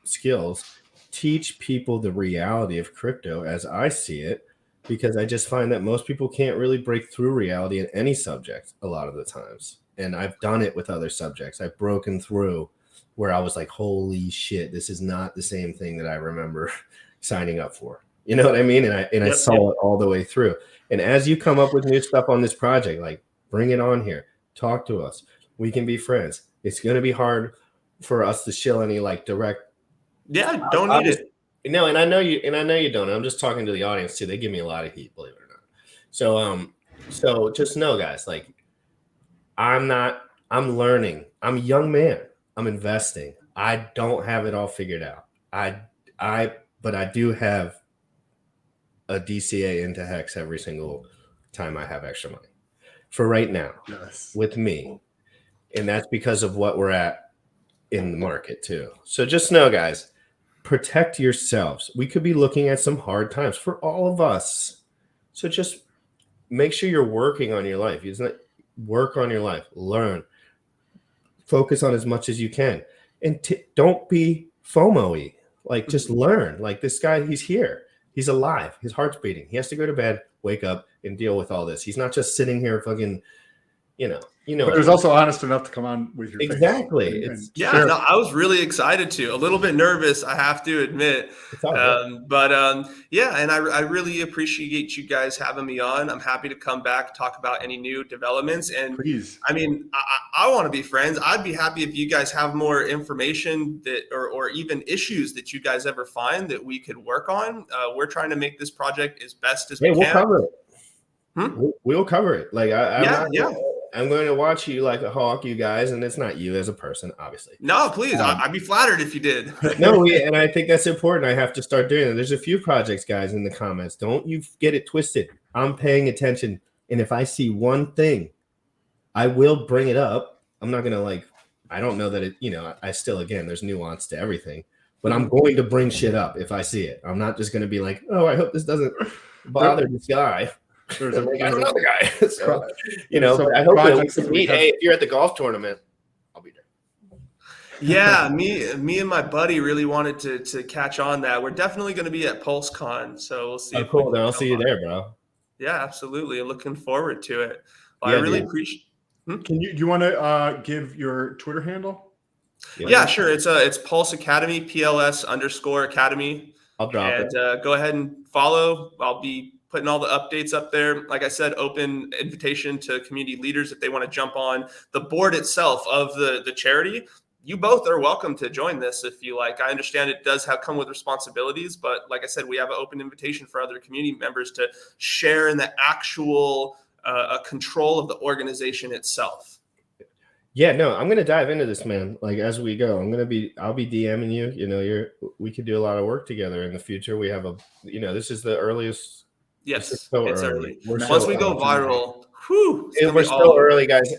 skills, teach people the reality of crypto as I see it, because I just find that most people can't really break through reality in any subject a lot of the times. And I've done it with other subjects. I've broken through where I was like, holy shit, this is not the same thing that I remember signing up for. You know what I mean? And I Yep, saw it all the way through. And as you come up with new stuff on this project, like bring it on here, talk to us. We can be friends. It's going to be hard for us to shill any like direct. Yeah, don't need it. No, and I know you don't. I'm just talking to the audience too. They give me a lot of heat, believe it or not. So just know, guys, like I'm learning. I'm a young man. I'm investing. I don't have it all figured out. But I do have a DCA into Hex every single time I have extra money for right now with me. And that's because of what we're at in the market too. So just know, guys, protect yourselves. We could be looking at some hard times for all of us. So just make sure you're working on your life. Work on your life. Learn. Focus on as much as you can. And don't be FOMO-y. Like, just learn. Like, this guy, he's here. He's alive. His heart's beating. He has to go to bed, wake up, and deal with all this. He's not just sitting here fucking, But there's also honest enough to come on with your exactly. face. Yeah, no, I was really excited to. A little bit nervous, I have to admit. Yeah, and I really appreciate you guys having me on. I'm happy to come back, talk about any new developments. And Please. I mean, I want to be friends. I'd be happy if you guys have more information that, or even issues that you guys ever find that we could work on. We're trying to make this project as best as we can. We'll cover it. Hmm? We'll cover it. Like I'm going to watch you like a hawk, you guys, and it's not you as a person, obviously. No, please. I'd be flattered if you did. And I think that's important. I have to start doing it. There's a few projects, guys, in the comments. Don't you get it twisted. I'm paying attention. And if I see one thing, I will bring it up. I'm not going to I don't know that it, I still, again, there's nuance to everything, but I'm going to bring shit up if I see it. I'm not just going to be like, oh, I hope this doesn't bother this guy. I don't know the guy. So, but I hope that we meet. Hey, if you're at the golf tournament, I'll be there. Yeah, me and my buddy really wanted to catch on that. We're definitely going to be at PulseCon, so we'll see. Cool. Then I'll see you there, bro. Yeah, absolutely. Looking forward to it. Well, I really appreciate. Can you want to give your Twitter handle? Yeah, sure. It's Pulse Academy, PLS_Academy. I'll drop it. Go ahead and follow. I'll be putting all the updates up there. Like I said, open invitation to community leaders if they want to jump on the board itself of the charity. You both are welcome to join this if you like. I understand it does come with responsibilities, but like I said, we have an open invitation for other community members to share in the actual control of the organization itself. Yeah, no, I'm gonna dive into this, man. Like as we go, I'll be DMing you. We could do a lot of work together in the future. We have this is the earliest. Yes, it's so early. Once we go viral, we're still early, guys.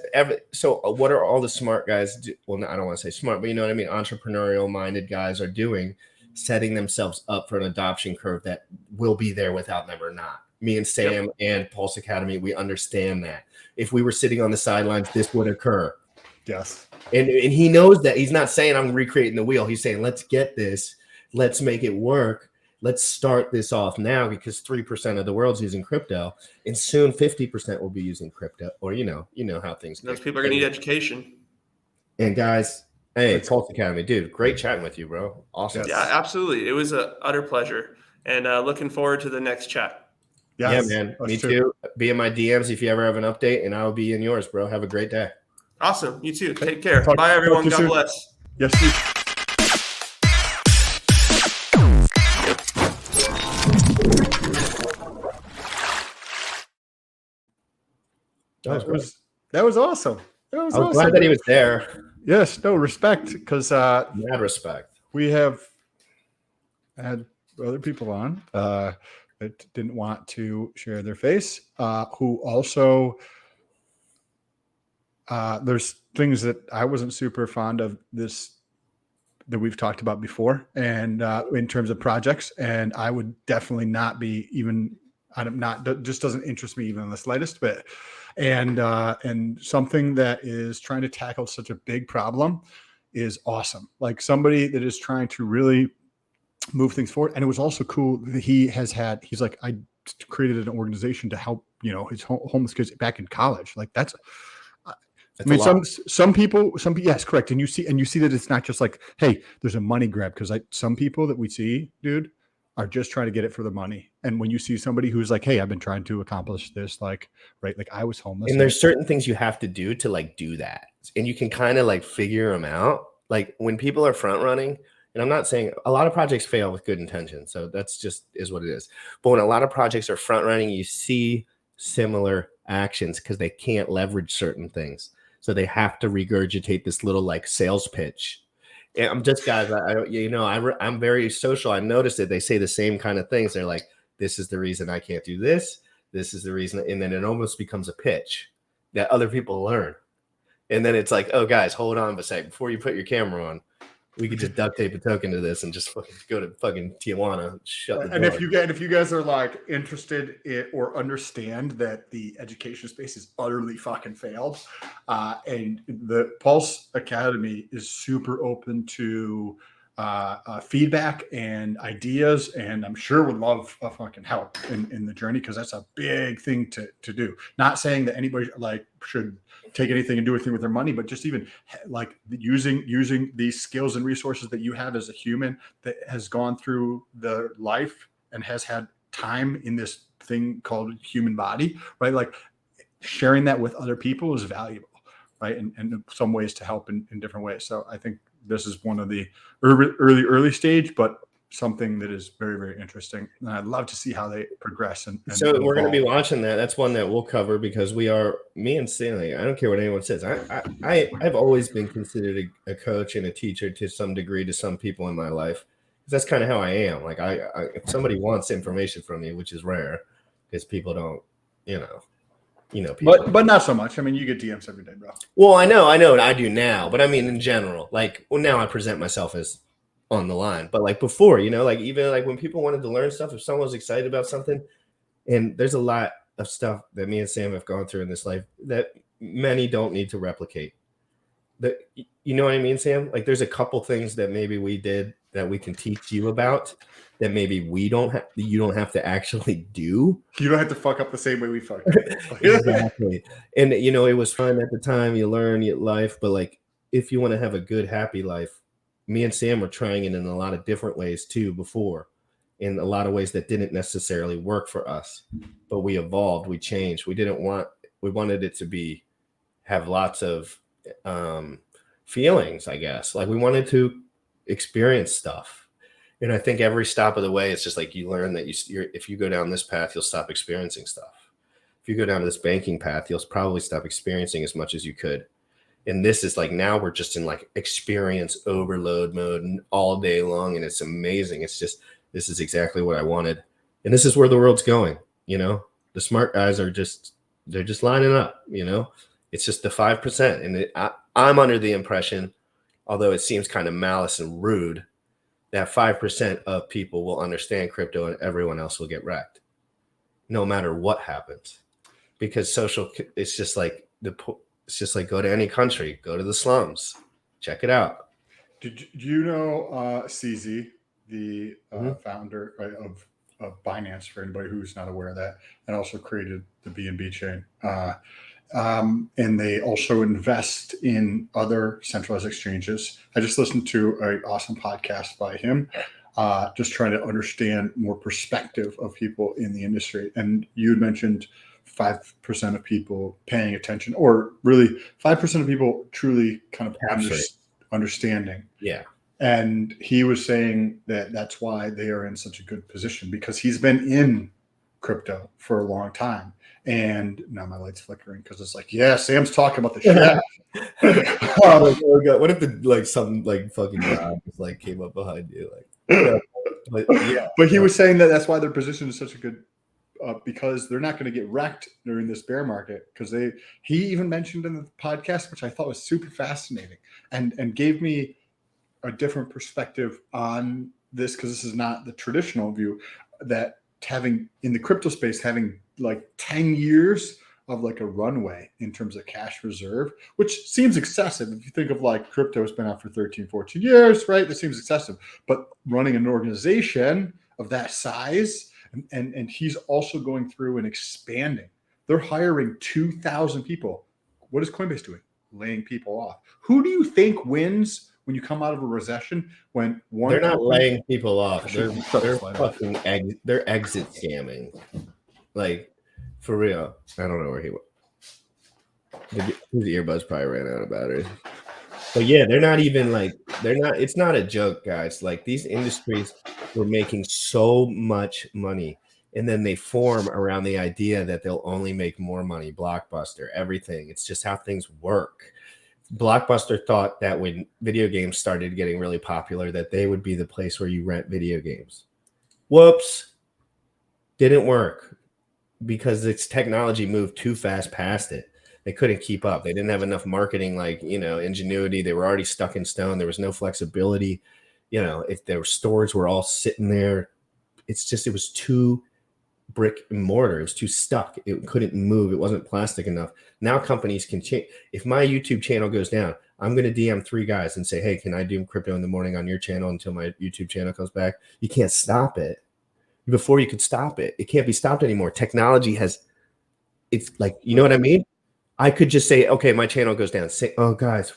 So what are all the smart guys do? Well, I don't want to say smart, but you know what I mean? Entrepreneurial minded guys are doing, setting themselves up for an adoption curve that will be there without never not. Me and Sam and Pulse Academy, we understand that. If we were sitting on the sidelines, this would occur. Yes. And he knows that. He's not saying I'm recreating the wheel. He's saying, let's get this. Let's make it work. Let's start this off now because 3% of the world's using crypto, and soon 50% will be using crypto. Or you know how things go. Those people are going to need education. And guys, hey, Pulse Academy, dude, great chatting with you, bro. Awesome. Yeah, absolutely. It was an utter pleasure, and looking forward to the next chat. Yes, yeah, man. Me too. Be in my DMs if you ever have an update, and I'll be in yours, bro. Have a great day. Awesome. You too. Take care. Bye, everyone. God bless. Yes. That was awesome. I was glad that he was there. Yes, no respect because mad respect. We have had other people on that didn't want to share their face, who also there's things that I wasn't super fond of this that we've talked about before, and in terms of projects, and I would definitely not be even. I'm not. That just doesn't interest me even in the slightest bit. And something that is trying to tackle such a big problem is awesome. Like somebody that is trying to really move things forward. And it was also cool that he's like, I created an organization to help, his homeless kids back in college. Like that's I mean, some people, yes, correct. And you see that it's not just like, hey, there's a money grab, because some people that we see, dude, are just trying to get it for the money. And when you see somebody who's like, hey, I've been trying to accomplish this, like, right, like I was homeless. And there's certain things you have to do to like do that, and you can kind of like figure them out. Like when people are front running, and I'm not saying a lot of projects fail with good intention, so that's just is what it is. But when a lot of projects are front running, you see similar actions because they can't leverage certain things. So they have to regurgitate this little like sales pitch. And I'm just guys, I'm very social. I noticed that they say the same kind of things. They're like, this is the reason I can't do this. This is the reason. And then it almost becomes a pitch that other people learn. And then it's like, oh guys, hold on a sec. Before you put your camera on, we could just duct tape a token to this and just fucking go to fucking Tijuana and shut the door. And if you guys are like interested in or understand that the education space is utterly fucking failed, and the Pulse Academy is super open to feedback and ideas, and I'm sure would love fucking help in the journey, because that's a big thing to do. Not saying that anybody like should take anything and do anything with their money, but just even like using these skills and resources that you have as a human that has gone through the life and has had time in this thing called human body, right? Like sharing that with other people is valuable, right? And in some ways to help in different ways. So I think this is one of the early stage, but something that is very, very interesting. And I'd love to see how they progress. And so we're going to be watching that. That's one that we'll cover, because me and Stanley, I don't care what anyone says. I've always been considered a coach and a teacher to some degree to some people in my life. That's kind of how I am. Like if somebody wants information from me, which is rare because people don't, people. But not so much. I mean, you get DMs every day, bro. Well, I know, and I do now, but I mean, in general, like, well, now I present myself as on the line, but like before, like even like when people wanted to learn stuff, if someone was excited about something, and there's a lot of stuff that me and Sam have gone through in this life that many don't need to replicate. That, you know what I mean, Sam? Like there's a couple things that maybe we did that we can teach you about that maybe you don't have to actually do. You don't have to fuck up the same way we fucked. Exactly. And it was fun at the time. You learn your life, but like if you want to have a good, happy life, me and Sam were trying it in a lot of different ways too before, in a lot of ways that didn't necessarily work for us, but we evolved, we changed. We wanted it to have lots of feelings, I guess. Like we wanted to experience stuff. And I think every stop of the way, it's just like you learn that if you go down this path, you'll stop experiencing stuff. If you go down this banking path, you'll probably stop experiencing as much as you could. And this is like, now we're just in like experience overload mode all day long. And it's amazing. It's just, this is exactly what I wanted. And this is where the world's going. The smart guys they're just lining up, it's just the 5%. And I'm under the impression, although it seems kind of malice and rude, that 5% of people will understand crypto and everyone else will get wrecked no matter what happens, because it's just like it's just like go to any country, go to the slums, check it out. Did you know CZ, the founder, right, of Binance, for anybody who's not aware of that, and also created the BNB chain. And they also invest in other centralized exchanges. I just listened to an awesome podcast by him, just trying to understand more perspective of people in the industry. And you had mentioned 5% of people paying attention, or really 5% of people truly kind of understanding. Yeah. And he was saying that that's why they are in such a good position, because he's been in crypto for a long time. And now my light's flickering because it's like, yeah, Sam's talking about the shit. What if some fucking guy just came up behind you? But he was saying that that's why their position is such a good because they're not going to get wrecked during this bear market. Because he even mentioned in the podcast, which I thought was super fascinating, and gave me a different perspective on this, because this is not the traditional view, that having in the crypto space, having like 10 years of like a runway in terms of cash reserve, which seems excessive. If you think of like crypto has been out for 13, 14 years, right? That seems excessive. But running an organization of that size, and he's also going through and expanding. They're hiring 2,000 people. What is Coinbase doing? Laying people off. Who do you think wins when you come out of a recession? When one They're not company, laying people off. They're They're fucking they're exit scamming. Like, for real. I don't know where he went. His earbuds probably ran out of battery. But yeah, they're not even like, it's not a joke, guys. Like, these industries were making so much money, and then they form around the idea that they'll only make more money. Blockbuster, everything. It's just how things work. Blockbuster thought that when video games started getting really popular, that they would be the place where you rent video games. Whoops. Didn't work, because its technology moved too fast past it. They couldn't keep up. They didn't have enough marketing, like, ingenuity. They were already stuck in stone. There was no flexibility. If their stores were all sitting there, it was too brick and mortar. It was too stuck. It couldn't move. It wasn't plastic enough. Now companies can change. If my YouTube channel goes down, I'm going to DM 3 guys and say, hey, can I do crypto in the morning on your channel until my YouTube channel comes back? You can't stop it. Before you could stop it, it can't be stopped anymore. Technology it's like, you know what I mean? I could just say, okay, my channel goes down. Say, oh, guys,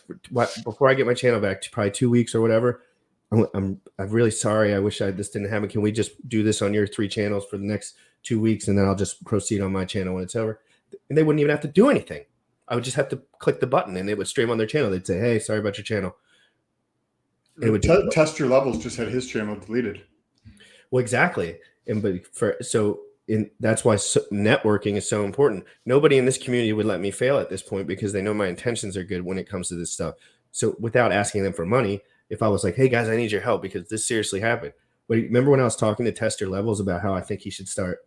before I get my channel back to probably 2 weeks or whatever, I'm really sorry. I wish this didn't happen. Can we just do this on your 3 channels for the next 2 weeks, and then I'll just proceed on my channel when it's over? And they wouldn't even have to do anything. I would just have to click the button, and it would stream on their channel. They'd say, hey, sorry about your channel. It would Test Your Levels just had his channel deleted. Well, exactly. That's why networking is so important. Nobody in this community would let me fail at this point, because they know my intentions are good when it comes to this stuff. So without asking them for money, if I was like, hey guys, I need your help because this seriously happened. But remember when I was talking to Test Your Levels about how I think he should start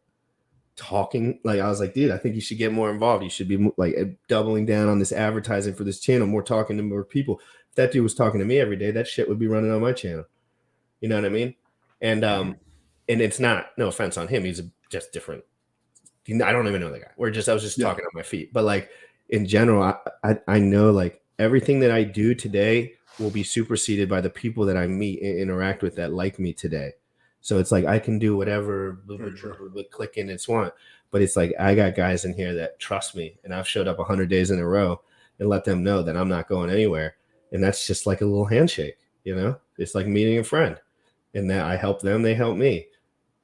talking? Like, I was like, dude, I think you should get more involved. You should be like doubling down on this advertising for this channel, more talking to more people. If that dude was talking to me every day, that shit would be running on my channel. You know what I mean? And it's not, no offense on him. He's just different. I don't even know the guy. I was just talking on my feet. But like, in general, I know like everything that I do today will be superseded by the people that I meet and interact with that like me today. So it's like, I can do whatever with clicking and want, but it's like, I got guys in here that trust me, and I've showed up 100 days in a row and let them know that I'm not going anywhere. And that's just like a little handshake, it's like meeting a friend, and that I help them, they help me,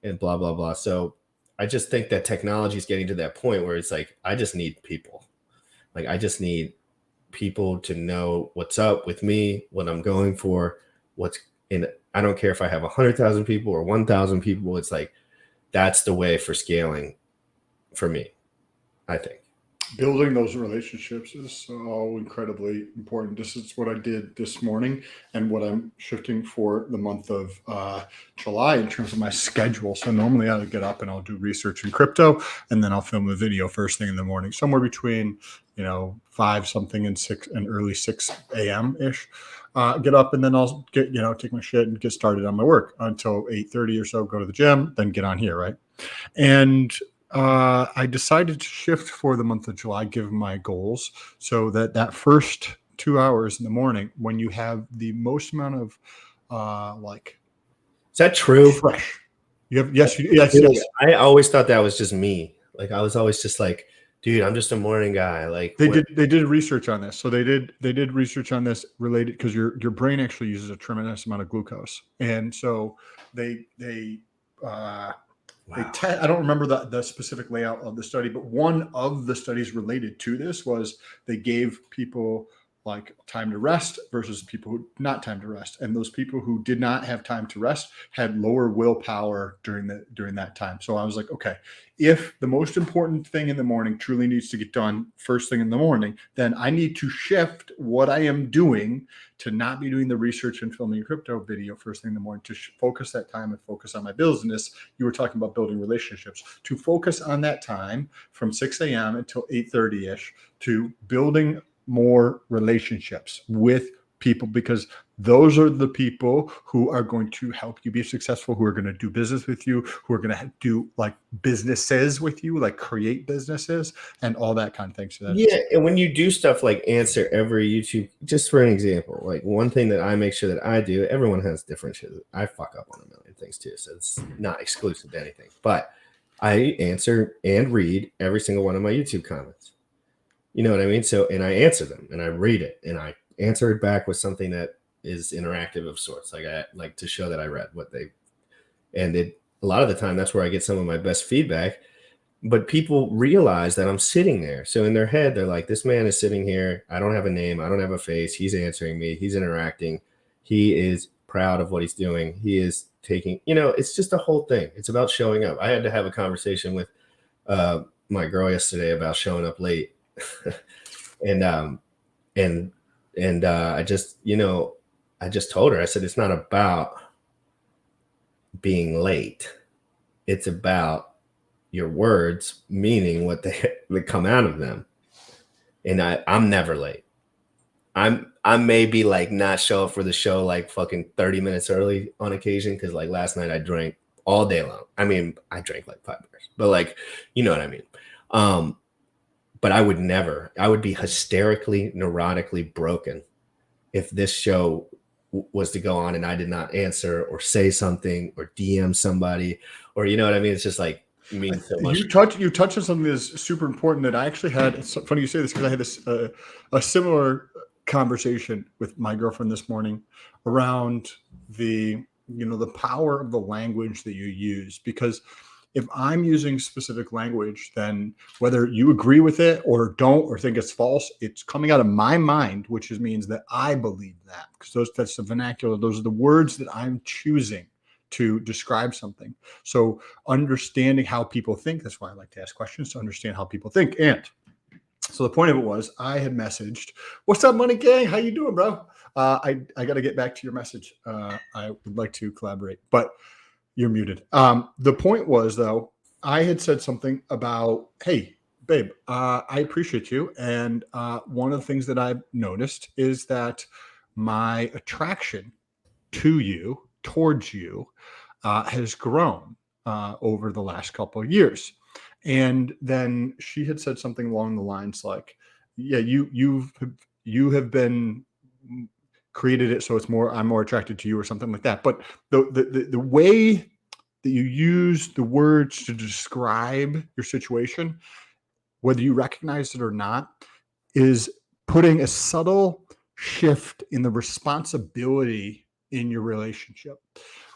and blah, blah, blah. So I just think that technology is getting to that point where it's like, I just need people. Like, I just need people to know what's up with me, what I'm going for, what's in. I don't care if I have 100,000 people or 1,000 people. It's like, that's the way for scaling for me, I think. Building those relationships is so incredibly important. This is what I did this morning, and what I'm shifting for the month of July in terms of my schedule. So normally I'll get up and I'll do research in crypto, and then I'll film a video first thing in the morning, somewhere between 5 something and 6 and early 6 a.m. ish. Get up, and then I'll get take my shit and get started on my work until 8:30 or so. Go to the gym, then get on here, right? And I decided to shift for the month of July, given my goals, so that first 2 hours in the morning, when you have the most amount of is that true? Fresh. You have yes. I always thought that was just me. Like, I was always just like, dude, I'm just a morning guy. Like, they did research on this. So they did research on this related, because your brain actually uses a tremendous amount of glucose, and so they I don't remember the specific layout of the study, but one of the studies related to this was they gave people like time to rest versus people who not time to rest. And those people who did not have time to rest had lower willpower during that time. So I was like, okay, if the most important thing in the morning truly needs to get done first thing in the morning, then I need to shift what I am doing to not be doing the research and filming a crypto video first thing in the morning, to focus that time and focus on my business. You were talking about building relationships, to focus on that time from 6 a.m. until 8:30ish to building more relationships with people, because those are the people who are going to help you be successful, who are going to do business with you, who are going to do like businesses with you, like create businesses and all that kind of thing. So that's, yeah, and when you do stuff like answer every YouTube, just for an example, like one thing that I make sure that I do, everyone has different shit. I fuck up on a million things too, so it's not exclusive to anything. But I answer and read every single one of my YouTube comments. You know what I mean? So, and I answer them and I read it and I answer it back with something that is interactive of sorts. Like I like to show that I read what they, and it, a lot of the time that's where I get some of my best feedback. But people realize that I'm sitting there. So in their head, they're like, this man is sitting here. I don't have a name. I don't have a face. He's answering me. He's interacting. He is proud of what he's doing. He is taking, you know, it's just a whole thing. It's about showing up. I had to have a conversation with my girl yesterday about showing up late. and I just, you know, I just told her, I said, it's not about being late. It's about your words meaning what they come out of them. And I'm never late. I may be like not show up for the show like fucking 30 minutes early on occasion, because like last night I drank all day long. I mean, I drank like 5 beers, but like, you know what I mean? But I would be hysterically, neurotically broken if this show was to go on and I did not answer or say something or DM somebody, or, you know what I mean? It's just like, means so much. you touch on something that's super important that I actually had. It's funny you say this, because I had this a similar conversation with my girlfriend this morning around the power of the language that you use. Because if I'm using specific language, then whether you agree with it or don't, or think it's false, it's coming out of my mind, which means that I believe that, because that's the vernacular. Those are the words that I'm choosing to describe something. So understanding how people think, that's why I like to ask questions, to understand how people think. And so the point of it was, I had messaged, "What's up, Money Gang? How you doing, bro? I got to get back to your message. I would like to collaborate, but you're muted." The point was, though, I had said something about, "Hey, babe, I appreciate you. And one of the things that I've noticed is that my attraction to you, towards you, has grown over the last couple of years." And then she had said something along the lines like, "Yeah, you have been created it so it's more, I'm more attracted to you," or something like that. But the way that you use the words to describe your situation, whether you recognize it or not, is putting a subtle shift in the responsibility in your relationship.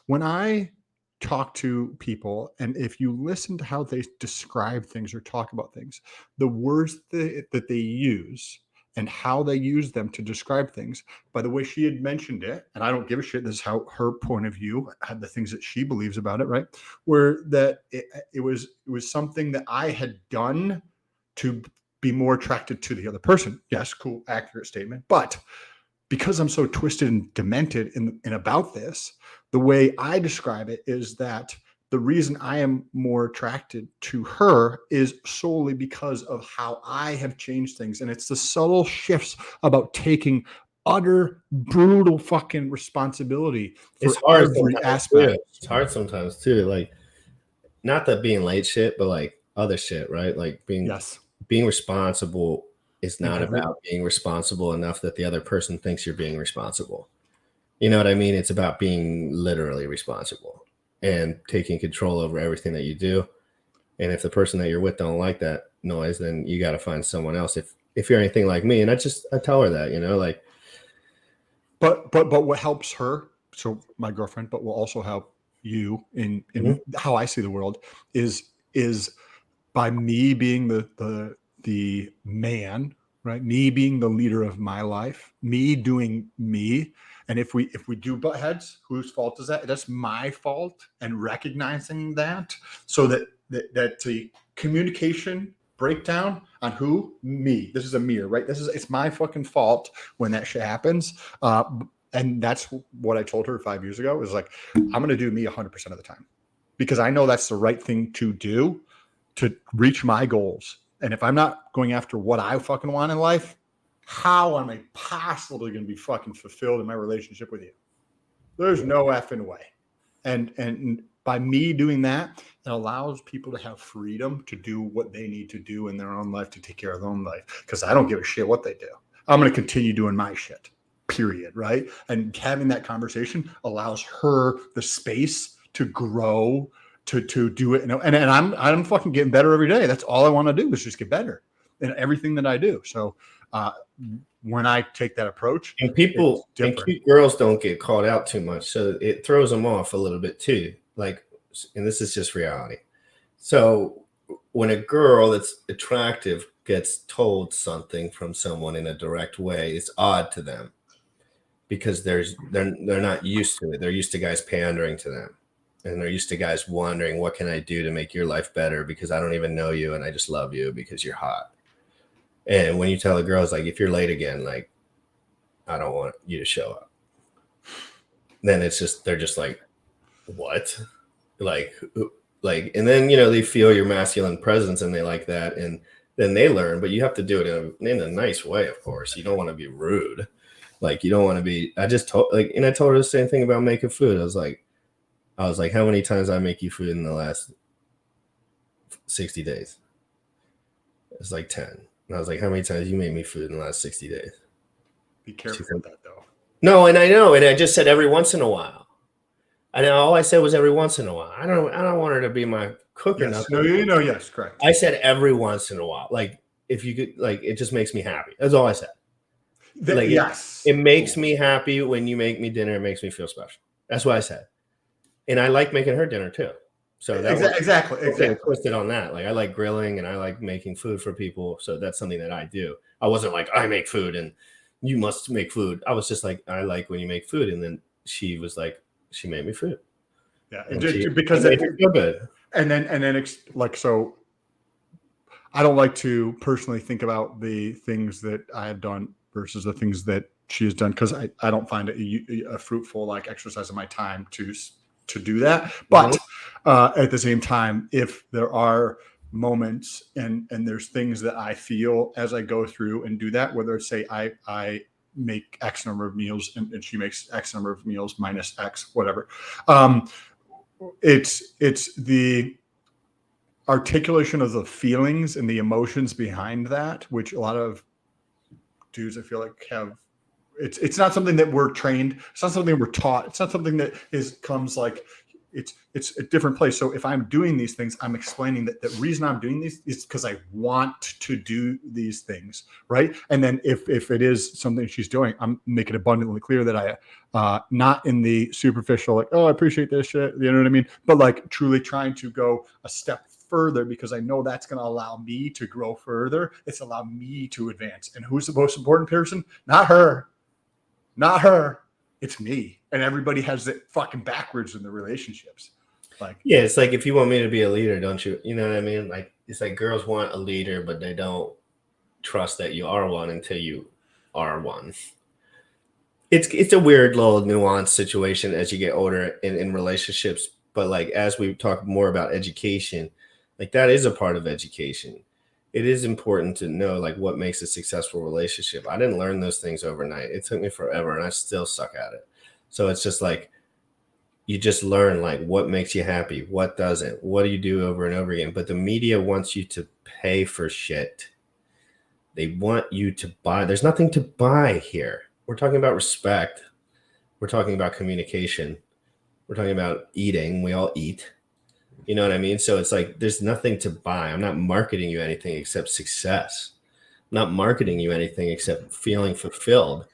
When I talk to people, and if you listen to how they describe things or talk about things, the words that they use and how they use them to describe things, by the way she had mentioned it, and I don't give a shit, this is how her point of view had the things that she believes about it, right? Where that it was something that I had done to be more attracted to the other person. Yes, cool, accurate statement. But because I'm so twisted and demented in about this, the way I describe it is that the reason I am more attracted to her is solely because of how I have changed things. And it's the subtle shifts about taking utter brutal fucking responsibility for It's hard every sometimes aspect. too. It's hard sometimes too. Like, not that being late shit, but like other shit, right? Like being Yes. responsible is not Every- about being responsible enough that the other person thinks you're being responsible. You know what I mean? It's about being literally responsible and taking control over everything that you do. And if the person that you're with don't like that noise, then you got to find someone else. If you're anything like me, and I tell her that, you know, like, But what helps her, so my girlfriend, but will also help you in how I see the world, is by me being the man right? Me being the leader of my life, me doing me. And if we do butt heads, whose fault is that? That's my fault. And recognizing that, so that the communication breakdown on who? Me. This is a mirror, right? It's my fucking fault when that shit happens. And that's what I told her 5 years ago, is like, I'm going to do me 100% of the time, because I know that's the right thing to do to reach my goals. And if I'm not going after what I fucking want in life, how am I possibly going to be fucking fulfilled in my relationship with you? There's no effing way. And by me doing that, it allows people to have freedom to do what they need to do in their own life to take care of their own life. Because I don't give a shit what they do. I'm going to continue doing my shit, period, right? And having that conversation allows her the space to grow, to do it. And I'm fucking getting better every day. That's all I want to do, is just get better in everything that I do. So when I take that approach, and people and cute girls don't get called out too much, so it throws them off a little bit too. Like, and this is just reality. So when a girl that's attractive gets told something from someone in a direct way, it's odd to them, because they're not used to it. They're used to guys pandering to them, and they're used to guys wondering, what can I do to make your life better, because I don't even know you and I just love you because you're hot. And when you tell a girl, it's like, if you're late again, like, I don't want you to show up, then it's just, they're just like, what? Like, and then, they feel your masculine presence and they like that. And then they learn, but you have to do it in a nice way, of course. You don't want to be rude. Like, you don't want to be, I told her the same thing about making food. I was like, how many times I make you food in the last 60 days? It's like 10. And I was like, how many times you made me food in the last 60 days? Be careful with that, though. No, and I know. And I just said every once in a while. And all I said was every once in a while. I don't want her to be my cook or nothing. No, yes, correct. I said every once in a while. Like, if you could, like, it just makes me happy. That's all I said. Yes. It makes me happy when you make me dinner. It makes me feel special. That's what I said. And I like making her dinner too. So that exactly. Twisted on that. Like, I like grilling and I like making food for people. So that's something that I do. I wasn't like, I make food and you must make food. I was just like, I like when you make food. And then she was like, she made me food. Yeah, because it feel good. And then like, so I don't like to personally think about the things that I have done versus the things that she has done, because I don't find it a fruitful like exercise of my time to do that. But at the same time, if there are moments and there's things that I feel as I go through and do that, whether it's say I make X number of meals and she makes X number of meals minus X, whatever. It's the articulation of the feelings and the emotions behind that, which a lot of dudes, I feel like, have. It's not something that we're trained. It's not something we're taught. It's not something that comes like, it's a different place. So if I'm doing these things, I'm explaining that the reason I'm doing these is because I want to do these things, right? And then if it is something she's doing, I'm making abundantly clear that I not in the superficial, like, oh, I appreciate this shit, you know what I mean? But like truly trying to go a step further, because I know that's going to allow me to grow further. It's allowed me to advance. And who's the most important person? Not her. It's me. And everybody has it fucking backwards in the relationships. Like, yeah, it's like, if you want me to be a leader, don't you? You know what I mean? Like, it's like girls want a leader, but they don't trust that you are one until you are one. It's a weird little nuanced situation as you get older in relationships. But like, as we talk more about education, like, that is a part of education. It is important to know like what makes a successful relationship. I didn't learn those things overnight. It took me forever and I still suck at it. So it's just like, you just learn like what makes you happy, what doesn't, what do you do over and over again. But the media wants you to pay for shit. They want you to buy. There's nothing to buy here. We're talking about respect. We're talking about communication. We're talking about eating. We all eat. You know what I mean? So it's like, there's nothing to buy. I'm not marketing you anything except success. I'm not marketing you anything except feeling fulfilled,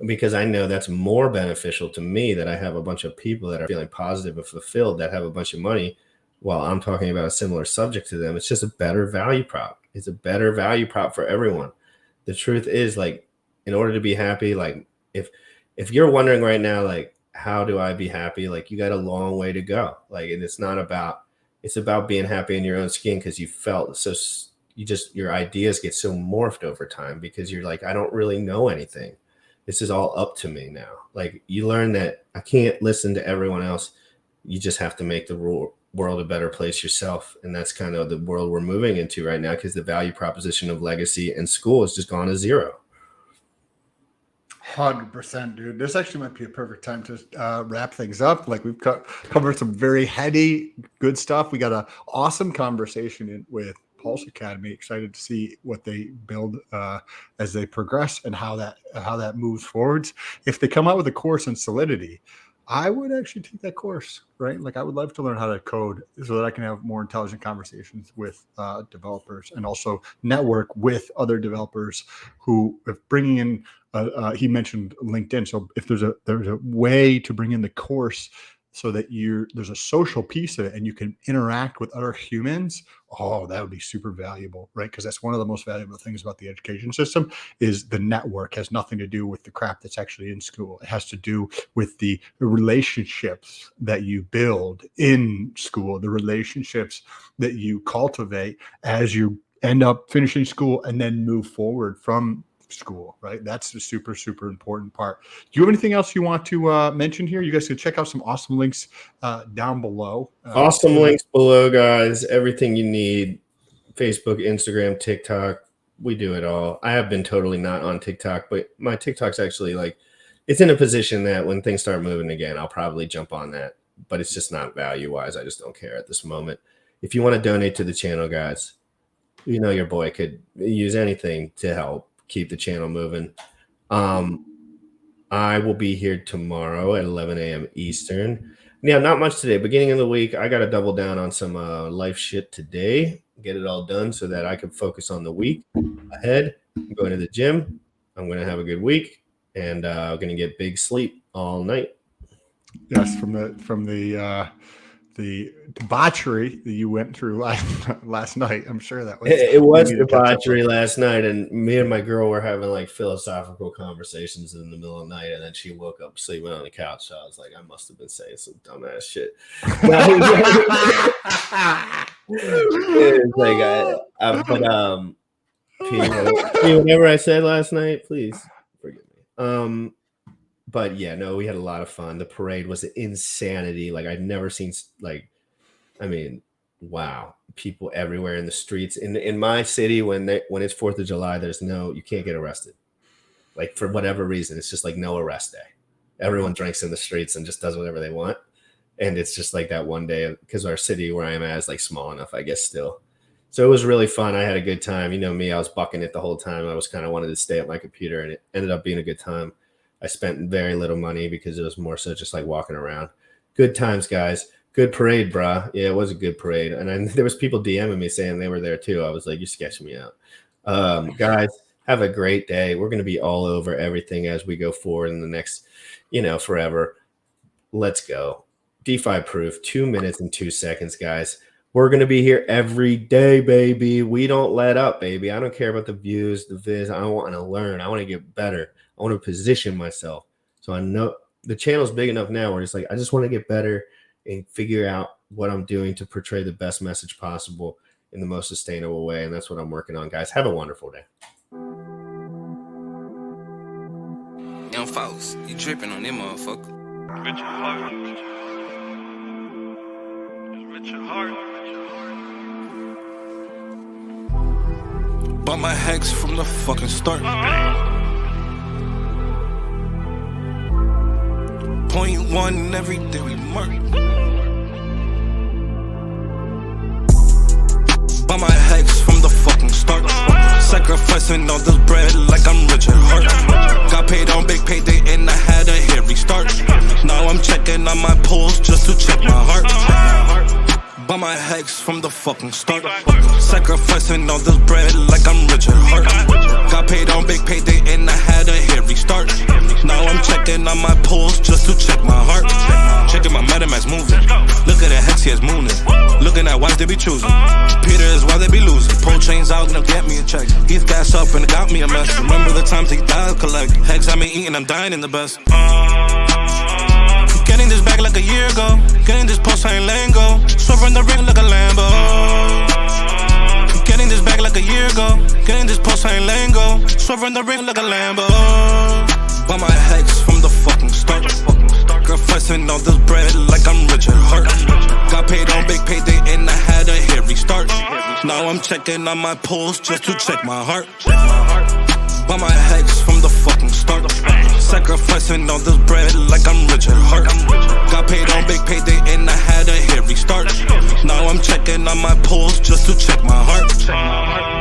because I know that's more beneficial to me, that I have a bunch of people that are feeling positive and fulfilled, that have a bunch of money while I'm talking about a similar subject to them. It's just a better value prop. It's a better value prop for everyone. the truth is, like, in order to be happy, like, if you're wondering right now, like, how do I be happy? Like, you got a long way to go. Like, and it's about being happy in your own skin, because you felt so, your ideas get so morphed over time, because you're like, I don't really know anything. This is all up to me now. Like, you learn that I can't listen to everyone else. You just have to make the world a better place yourself. And that's kind of the world we're moving into right now, because the value proposition of legacy and school has just gone to zero. 100%, dude. This actually might be a perfect time to wrap things up. Like, we've covered some very heady, good stuff. We got an awesome conversation with Pulse Academy. Excited to see what they build as they progress, and how that moves forwards. If they come out with a course on Solidity, I would actually take that course, right? Like, I would love to learn how to code so that I can have more intelligent conversations with developers, and also network with other developers who, if bringing in, he mentioned LinkedIn. So if there's a way to bring in the course so that there's a social piece of it and you can interact with other humans, oh, that would be super valuable, right? Because that's one of the most valuable things about the education system, is the network. It has nothing to do with the crap that's actually in school. It has to do with the relationships that you build in school, the relationships that you cultivate as you end up finishing school and then move forward from school, right? That's the super, super important part. Do you have anything else you want to mention here? You guys can check out some awesome links down below. Awesome links below, guys. Everything you need. Facebook, Instagram, TikTok. We do it all. I have been totally not on TikTok, but my TikTok's actually, like, it's in a position that when things start moving again, I'll probably jump on that. But it's just not value-wise. I just don't care at this moment. If you want to donate to the channel, guys, you know your boy could use anything to help keep the channel moving. I will be here tomorrow at 11 a.m. Eastern. Yeah, not much today. Beginning of the week, I got to double down on some life shit today, get it all done so that I can focus on the week ahead. I'm going to the gym. I'm going to have a good week, and I'm going to get big sleep all night. Yes, from the debauchery that you went through last night. I'm sure that was it was debauchery last night, and me and my girl were having like philosophical conversations in the middle of the night, and then she woke up sleeping on the couch. So I was like, I must have been saying some dumbass shit. It's like whatever I said last night, please forgive me. But yeah, no, we had a lot of fun. The parade was insanity. Like, I'd never seen, like, I mean, wow, people everywhere in the streets. In my city, when it's 4th of July, you can't get arrested. Like, for whatever reason, it's just like no arrest day. Everyone drinks in the streets and just does whatever they want. And it's just like that one day, because our city where I am at is like small enough, I guess, still. So it was really fun. I had a good time. You know me, I was bucking it the whole time. I was kind of wanted to stay at my computer, and it ended up being a good time. I spent very little money because it was more so just like walking around. Good times, guys. Good parade, brah. Yeah, it was a good parade. And there was people DMing me saying they were there too. I was like, you're sketching me out. Guys, have a great day. We're going to be all over everything as we go forward in the next, forever. Let's go. DeFi proof, 2 minutes and 2 seconds, guys. We're going to be here every day, baby. We don't let up, baby. I don't care about the views, the viz. I want to learn. I want to get better. I want to position myself. So I know the channel's big enough now where it's like, I just want to get better and figure out what I'm doing to portray the best message possible in the most sustainable way. And that's what I'm working on, guys. Have a wonderful day. Young folks, you tripping on them motherfucker. Richard Hart. Richard Hart. Bought my hex from the fucking start. .1 every day we mark. Buy my hex from the fucking start. Sacrificing all this bread like I'm Richard Hart. Got paid on big payday and I had a hairy start. Now I'm checking on my pulse just to check my heart. Buy my hex from the fucking start. Sacrificing all this bread like I'm Richard Hart. Got paid on big payday and I had a hairy start. Now I'm checking on my pulse just to check my heart. Checking my MetaMask moving. Look at the hex, he is mooning. Looking at that wife they be choosing. Peter is why they be losing. Pro chains out, gonna get me a check. Heath gas up and it got me a mess. Remember the times he died collect. Hex had me eating, I'm dying in the best. Getting this back like a year ago. Getting this post, I ain't letting go. Swerving the ring like a Lambo. Getting this back like a year ago. Getting this post, I ain't letting go. Swerving the ring like a Lambo. Buy my hex from the fucking start. Girl flexing all this bread like I'm Richard Hurt. Got paid on big payday and I had a hairy start. Now I'm checking on my pulse just to check my heart. Buy my hex from the fucking start. Sacrificing all this bread like I'm Richard Hurt. Got paid on big payday and I had a hairy start. Now I'm checking on my pulse just to check my heart.